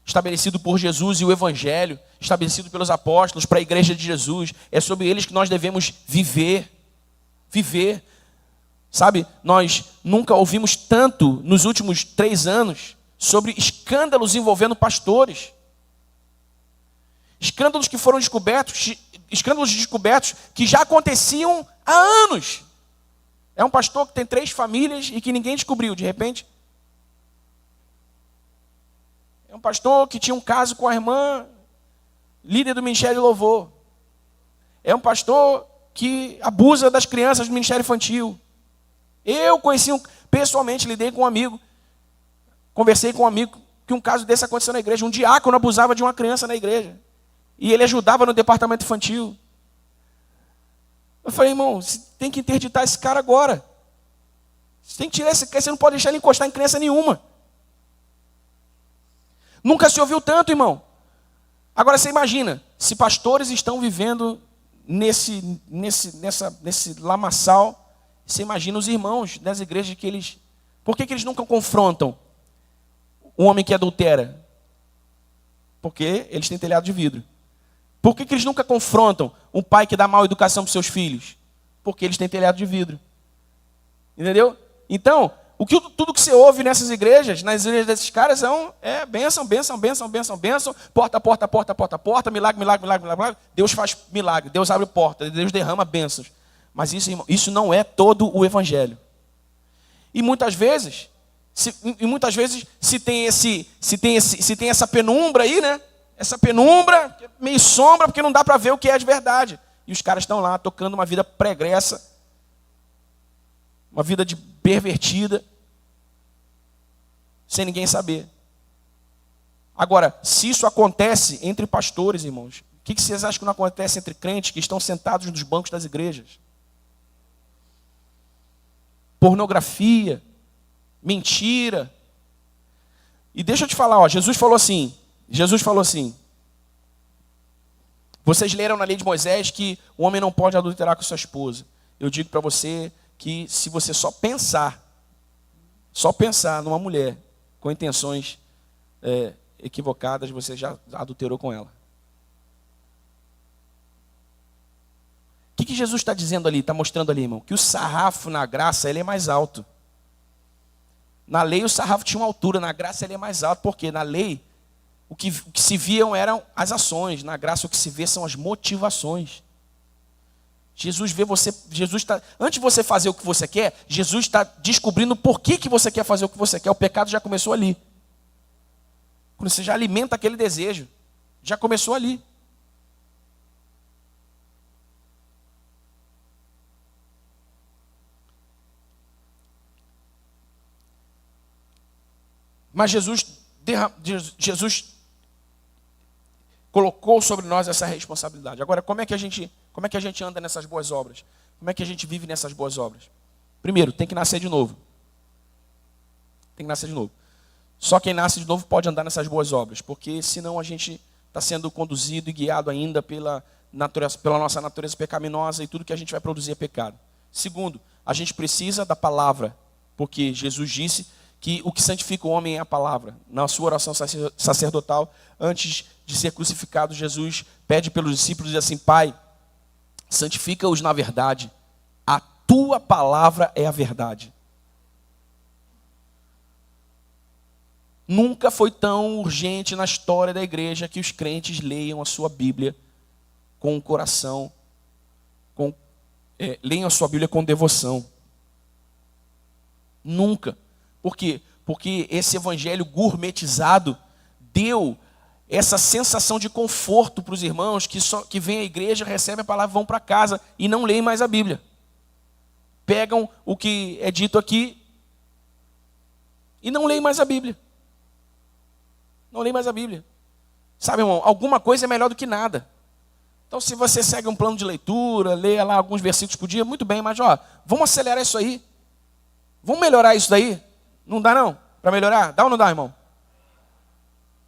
estabelecido por Jesus e o Evangelho, estabelecido pelos apóstolos para a igreja de Jesus. É sobre eles que nós devemos viver. Sabe, nós nunca ouvimos tanto nos últimos 3 anos sobre escândalos envolvendo pastores. Escândalos que foram descobertos que já aconteciam há anos. É um pastor que tem 3 famílias e que ninguém descobriu, de repente. É um pastor que tinha um caso com a irmã, líder do Ministério de Louvor. É um pastor que abusa das crianças do Ministério Infantil. Eu conheci pessoalmente, lidei com um amigo, conversei com um amigo que um caso desse aconteceu na igreja. Um diácono abusava de uma criança na igreja. E ele ajudava no departamento infantil. Eu falei, irmão, você tem que interditar esse cara agora. Você tem que tirar esse cara, você não pode deixar ele encostar em criança nenhuma. Nunca se ouviu tanto, irmão. Agora você imagina, se pastores estão vivendo nesse lamaçal, você imagina os irmãos das igrejas que eles... Por que eles nunca confrontam um homem que adultera? Porque eles têm telhado de vidro. Por que eles nunca confrontam um pai que dá mal educação para os seus filhos? Porque eles têm telhado de vidro. Entendeu? Então, tudo que você ouve nessas igrejas, nas igrejas desses caras, é bênção, bênção, bênção, bênção, bênção, porta, porta, porta, porta, porta, milagre, milagre, milagre, milagre. Deus faz milagre, Deus abre porta, Deus derrama bênçãos. Mas isso, irmão, isso não é todo o evangelho. E muitas vezes, se tem essa penumbra aí, né? Essa penumbra, meio sombra, porque não dá para ver o que é de verdade. E os caras estão lá tocando uma vida pregressa, uma vida de pervertida, sem ninguém saber. Agora, se isso acontece entre pastores, irmãos, o que vocês acham que não acontece entre crentes que estão sentados nos bancos das igrejas? Pornografia, mentira. E deixa eu te falar, Jesus falou assim, vocês leram na lei de Moisés que o homem não pode adulterar com sua esposa. Eu digo para você que se você só pensar numa mulher com intenções equivocadas, você já adulterou com ela. O que Jesus está dizendo ali, está mostrando ali, irmão? Que o sarrafo na graça ele é mais alto. Na lei o sarrafo tinha uma altura, na graça ele é mais alto, porque na lei o que se viam eram as ações, na graça o que se vê são as motivações. Jesus vê você, antes de você fazer o que você quer, Jesus está descobrindo por que você quer fazer o que você quer. O pecado já começou ali. Quando você já alimenta aquele desejo, já começou ali. Mas Jesus colocou sobre nós essa responsabilidade. Agora, como é que a gente anda nessas boas obras? Como é que a gente vive nessas boas obras? Primeiro, tem que nascer de novo. Tem que nascer de novo. Só quem nasce de novo pode andar nessas boas obras, porque senão a gente está sendo conduzido e guiado ainda pela nossa natureza pecaminosa e tudo que a gente vai produzir é pecado. Segundo, a gente precisa da palavra, porque Jesus disse que o que santifica o homem é a palavra. Na sua oração sacerdotal, antes de ser crucificado, Jesus pede pelos discípulos e diz assim: Pai, santifica-os na verdade, a tua palavra é a verdade. Nunca foi tão urgente na história da igreja que os crentes leiam a sua Bíblia com o coração, leiam a sua Bíblia com devoção. Nunca. Por quê? Porque esse evangelho gourmetizado deu essa sensação de conforto para os irmãos que vêm à igreja, recebem a palavra, vão para casa e não leem mais a Bíblia. Pegam o que é dito aqui e não leem mais a Bíblia. Não leem mais a Bíblia. Sabe, irmão, alguma coisa é melhor do que nada. Então, se você segue um plano de leitura, leia lá alguns versículos por dia, muito bem, mas vamos acelerar isso aí. Vamos melhorar isso daí. Não dá não? Para melhorar? Dá ou não dá, irmão?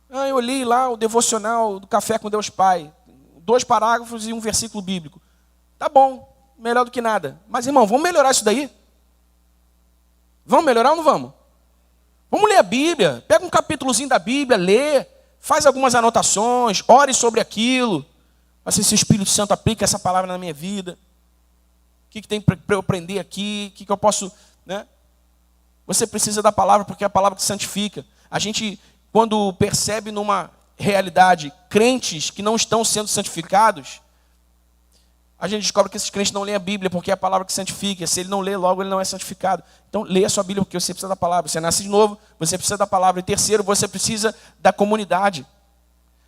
Eu li lá o devocional do Café com Deus Pai. 2 parágrafos e um versículo bíblico. Tá bom, melhor do que nada. Mas, irmão, vamos melhorar isso daí? Vamos melhorar ou não vamos? Vamos ler a Bíblia. Pega um capítulozinho da Bíblia, lê. Faz algumas anotações, ore sobre aquilo. Assim, se o Espírito Santo aplica essa palavra na minha vida. O que tem para eu aprender aqui? O que eu posso... né? Você precisa da palavra, porque é a palavra que santifica. A gente, quando percebe numa realidade crentes que não estão sendo santificados, a gente descobre que esses crentes não leem a Bíblia, porque é a palavra que santifica. Se ele não lê, logo ele não é santificado. Então, leia a sua Bíblia, porque você precisa da palavra. Você nasce de novo, você precisa da palavra. E terceiro, você precisa da comunidade.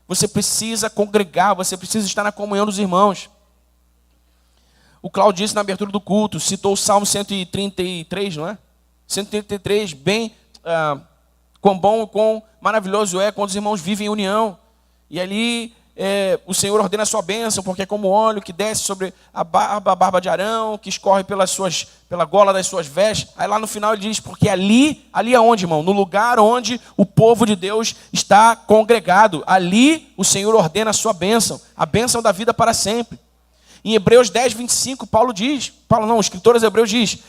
Você precisa congregar, você precisa estar na comunhão dos irmãos. O Cláudio disse na abertura do culto, citou o Salmo 133, não é? 133, quão bom e quão maravilhoso é quando os irmãos vivem em união. E ali o Senhor ordena a sua bênção, porque é como óleo que desce sobre a barba de Arão, que escorre pela gola das suas vestes. Aí lá no final ele diz, porque ali aonde, irmão? No lugar onde o povo de Deus está congregado. Ali o Senhor ordena a sua bênção, a bênção da vida para sempre. Em Hebreus 10, 25, o escritor aos Hebreus diz,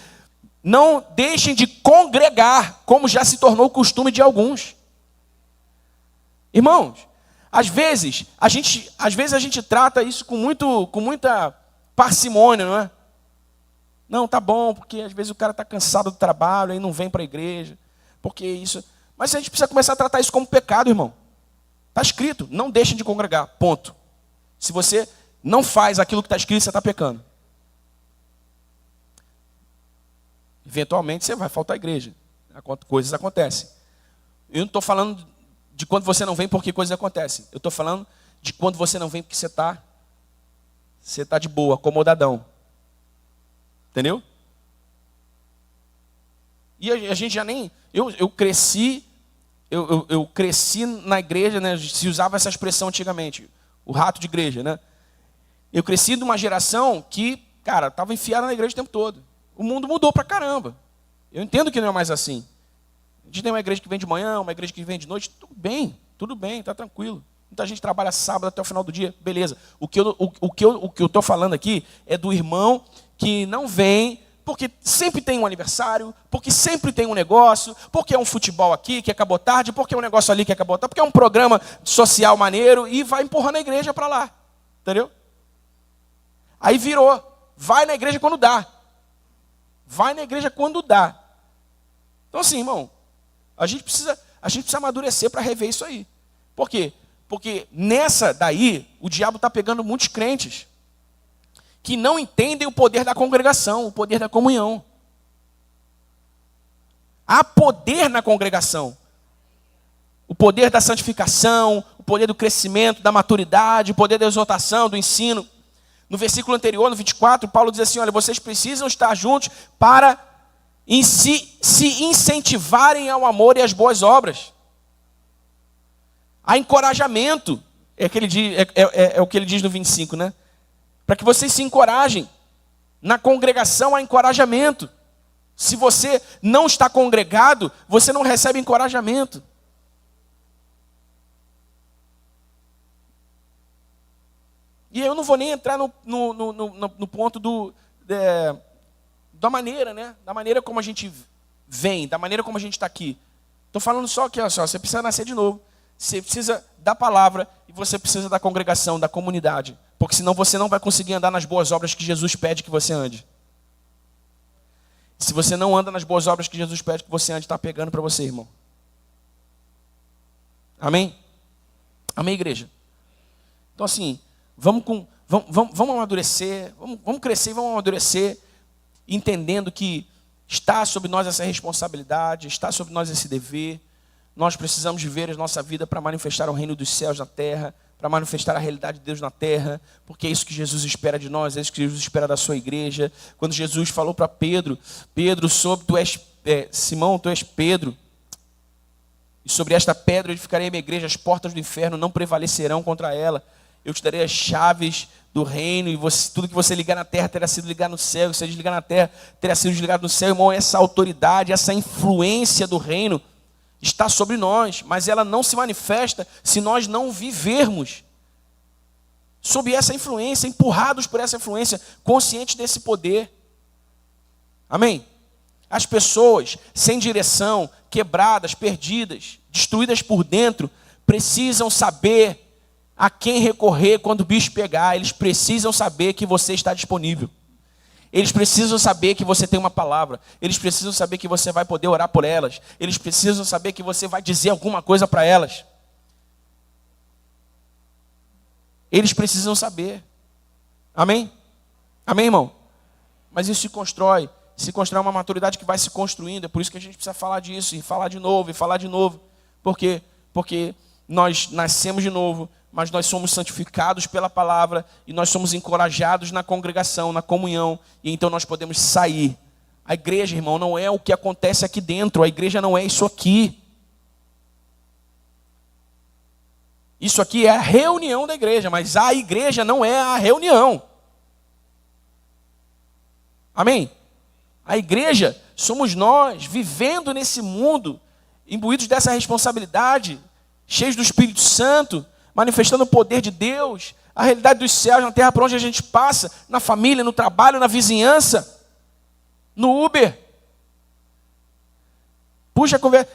não deixem de congregar, como já se tornou o costume de alguns. Irmãos, às vezes a gente trata isso com muita parcimônia, não é? Não, tá bom, porque às vezes o cara está cansado do trabalho, aí não vem para a igreja, porque isso... Mas a gente precisa começar a tratar isso como pecado, irmão. Está escrito, não deixem de congregar, ponto. Se você não faz aquilo que está escrito, você está pecando. Eventualmente você vai faltar à igreja. Coisas acontecem. Eu não estou falando de quando você não vem porque coisas acontecem. Eu estou falando de quando você não vem porque você está de boa, acomodadão. Entendeu? E a gente já nem... Eu cresci na igreja, né? Se usava essa expressão antigamente. O rato de igreja, né? Eu cresci numa geração que, cara, estava enfiada na igreja o tempo todo. O mundo mudou pra caramba. Eu entendo que não é mais assim. A gente tem uma igreja que vem de manhã, uma igreja que vem de noite. Tudo bem, tá tranquilo. Muita gente trabalha sábado até o final do dia, beleza. O que eu estou falando aqui é do irmão que não vem porque sempre tem um aniversário, porque sempre tem um negócio, porque é um futebol aqui que acabou tarde, porque é um negócio ali que acabou tarde, porque é um programa social maneiro e vai empurrando a igreja para lá. Entendeu? Aí virou. Vai na igreja quando dá. Vai na igreja quando dá. Então assim, irmão, a gente precisa amadurecer para rever isso aí. Por quê? Porque nessa daí, o diabo está pegando muitos crentes que não entendem o poder da congregação, o poder da comunhão. Há poder na congregação. O poder da santificação, o poder do crescimento, da maturidade, o poder da exortação, do ensino. No versículo anterior, no 24, Paulo diz assim, olha, vocês precisam estar juntos para se incentivarem ao amor e às boas obras. Há encorajamento, é o que ele diz no 25, né? Para que vocês se encorajem. Na congregação há encorajamento. Se você não está congregado, você não recebe encorajamento. E eu não vou nem entrar no ponto da maneira, né? Da maneira como a gente vem, da maneira como a gente está aqui. Estou falando só que, olha só, você precisa nascer de novo. Você precisa da palavra e você precisa da congregação, da comunidade. Porque senão você não vai conseguir andar nas boas obras que Jesus pede que você ande. Se você não anda nas boas obras que Jesus pede que você ande, está pegando para você, irmão. Amém? Amém, igreja? Então assim, vamos amadurecer, vamos crescer e vamos amadurecer, entendendo que está sobre nós essa responsabilidade, está sobre nós esse dever. Nós precisamos viver a nossa vida para manifestar o reino dos céus na terra, para manifestar a realidade de Deus na terra, porque é isso que Jesus espera de nós, é isso que Jesus espera da sua igreja. Quando Jesus falou para Pedro, Simão, tu és Pedro, e sobre esta pedra edificarei a minha igreja, as portas do inferno não prevalecerão contra ela. Eu te darei as chaves do reino, e tudo que você ligar na terra terá sido ligado no céu, e se desligar na terra terá sido desligado no céu. Irmão, essa autoridade, essa influência do reino está sobre nós, mas ela não se manifesta se nós não vivermos sob essa influência, empurrados por essa influência, conscientes desse poder. Amém? As pessoas sem direção, quebradas, perdidas, destruídas por dentro, precisam saber a quem recorrer quando o bicho pegar. Eles precisam saber que você está disponível. Eles precisam saber que você tem uma palavra. Eles precisam saber que você vai poder orar por elas. Eles precisam saber que você vai dizer alguma coisa para elas. Eles precisam saber. Amém? Amém, irmão? Mas isso se constrói uma maturidade que vai se construindo. É por isso que a gente precisa falar disso, e falar de novo, e falar de novo. Por quê? Porque nós nascemos de novo, mas nós somos santificados pela palavra e nós somos encorajados na congregação, na comunhão, e então nós podemos sair. A igreja, irmão, não é o que acontece aqui dentro, a igreja não é isso aqui. Isso aqui é a reunião da igreja, mas a igreja não é a reunião. Amém? A igreja somos nós, vivendo nesse mundo, imbuídos dessa responsabilidade, cheios do Espírito Santo, manifestando o poder de Deus, a realidade dos céus na terra por onde a gente passa, na família, no trabalho, na vizinhança, no Uber. Puxa a conversa.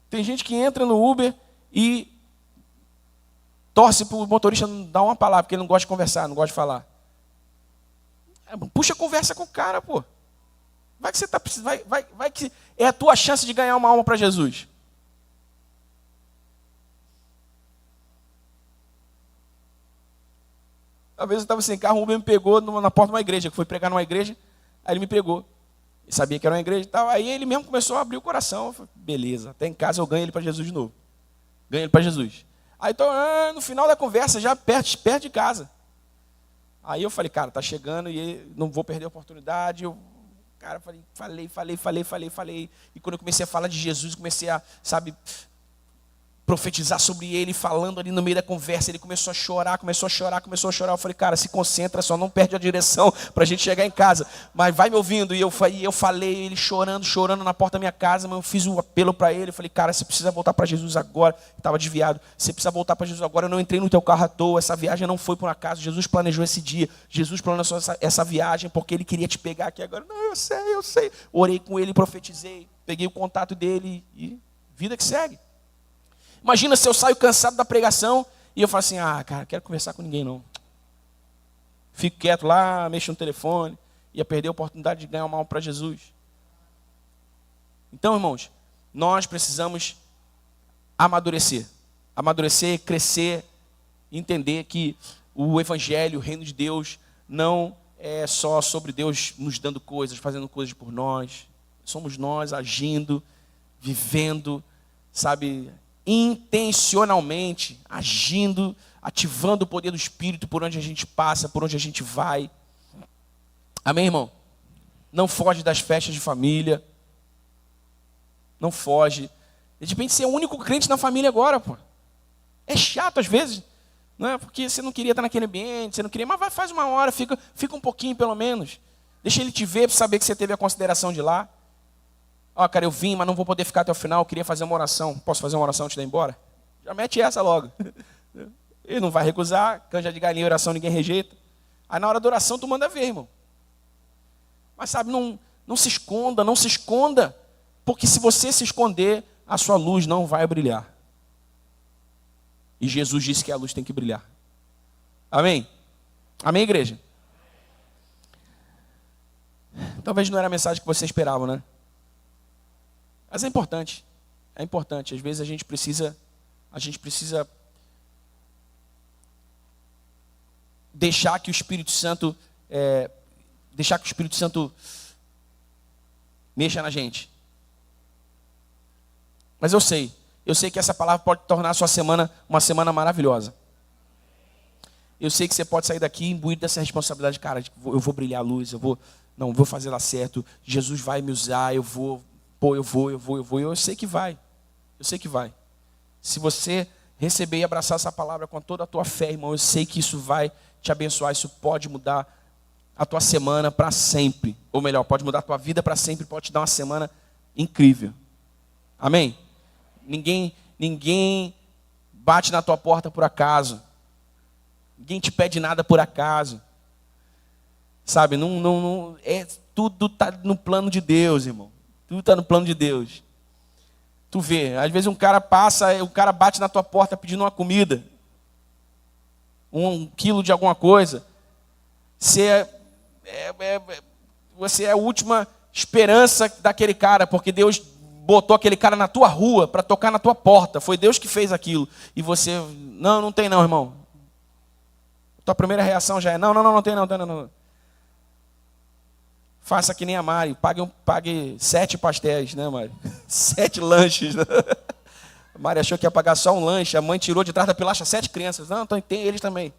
Tem gente que entra no Uber e torce para o motorista não dar uma palavra, porque ele não gosta de conversar, não gosta de falar. Puxa a conversa com o cara, pô. Vai que você está precisando, vai que é a tua chance de ganhar uma alma para Jesus. Uma vez eu estava sem carro, um Uber me pegou na porta de uma igreja, que foi pregar numa igreja, aí ele me pegou. Ele sabia que era uma igreja e tal, aí ele mesmo começou a abrir o coração. Eu falei, beleza, até em casa eu ganho ele para Jesus de novo. Ganho ele para Jesus. Aí então, no final da conversa, já perto de casa. Aí eu falei, cara, tá chegando e não vou perder a oportunidade. Cara, falei. E quando eu comecei a falar de Jesus, comecei a, profetizar sobre ele, falando ali no meio da conversa, ele começou a chorar. Eu falei, cara, se concentra, só não perde a direção para a gente chegar em casa. Mas vai me ouvindo. E eu falei, ele chorando na porta da minha casa, mas eu fiz um apelo para ele. Eu falei, cara, você precisa voltar para Jesus agora. Estava desviado. Você precisa voltar para Jesus agora. Eu não entrei no teu carro à toa. Essa viagem não foi por acaso. Jesus planejou esse dia. Jesus planejou essa viagem porque ele queria te pegar aqui agora. Não, eu sei. Orei com ele, profetizei. Peguei o contato dele e vida que segue. Imagina se eu saio cansado da pregação e eu falo assim, cara, quero conversar com ninguém não. Fico quieto lá, mexo no telefone, ia perder a oportunidade de ganhar uma alma para Jesus. Então, irmãos, nós precisamos amadurecer, crescer, entender que o Evangelho, o Reino de Deus, não é só sobre Deus nos dando coisas, fazendo coisas por nós. Somos nós agindo, vivendo, intencionalmente, agindo, ativando o poder do Espírito por onde a gente passa, por onde a gente vai. Amém, irmão? Não foge das festas de família. Não foge. De repente você é o único crente na família agora, pô. É chato às vezes, não é? Porque você não queria estar naquele ambiente, você não queria, mas faz uma hora, fica um pouquinho pelo menos. Deixa ele te ver para saber que você teve a consideração de lá. Cara, eu vim, mas não vou poder ficar até o final, eu queria fazer uma oração. Posso fazer uma oração antes de ir embora? Já mete essa logo. Ele não vai recusar, canja de galinha, oração ninguém rejeita. Aí na hora da oração tu manda ver, irmão. Mas não se esconda. Porque se você se esconder, a sua luz não vai brilhar. E Jesus disse que a luz tem que brilhar. Amém? Amém, igreja? Talvez não era a mensagem que você esperava, né? Mas é importante. Às vezes a gente precisa deixar que o Espírito Santo mexa na gente. Mas eu sei que essa palavra pode tornar a sua semana uma semana maravilhosa. Eu sei que você pode sair daqui imbuído dessa responsabilidade, cara, eu vou brilhar a luz, eu vou fazer lá certo, Jesus vai me usar, eu vou. Eu sei que vai. Se você receber e abraçar essa palavra com toda a tua fé, irmão, eu sei que isso vai te abençoar. Isso pode mudar a tua semana para sempre. Ou melhor, pode mudar a tua vida para sempre. Pode te dar uma semana incrível. Amém? Ninguém bate na tua porta por acaso. Ninguém te pede nada por acaso. Tudo está no plano de Deus, irmão. Tudo está no plano de Deus. Tu vê, às vezes um cara bate na tua porta pedindo uma comida. 1 quilo de alguma coisa. Você é a última esperança daquele cara, porque Deus botou aquele cara na tua rua para tocar na tua porta. Foi Deus que fez aquilo. E você, não tem não, irmão. Tua primeira reação já é, não tem não. Faça que nem a Mari, pague 7 pastéis, né, Mari? 7 lanches. Né? A Mari achou que ia pagar só um lanche, a mãe tirou de trás da pilastra 7 crianças. Não, tem eles também.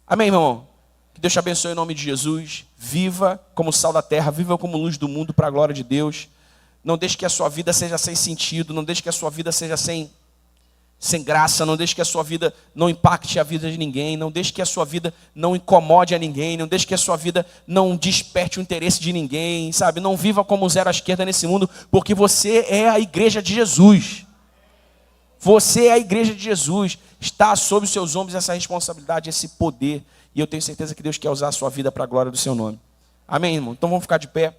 Amém, meu irmão? Que Deus te abençoe em nome de Jesus. Viva como sal da terra, viva como luz do mundo para a glória de Deus. Não deixe que a sua vida seja sem sentido. Não deixe que a sua vida seja sem graça. Não deixe que a sua vida não impacte a vida de ninguém. Não deixe que a sua vida não incomode a ninguém. Não deixe que a sua vida não desperte o interesse de ninguém. Sabe? Não viva como um zero à esquerda nesse mundo, porque você é a igreja de Jesus. Você é a igreja de Jesus. Está sob os seus ombros essa responsabilidade, esse poder. E eu tenho certeza que Deus quer usar a sua vida para a glória do seu nome. Amém, irmão? Então vamos ficar de pé.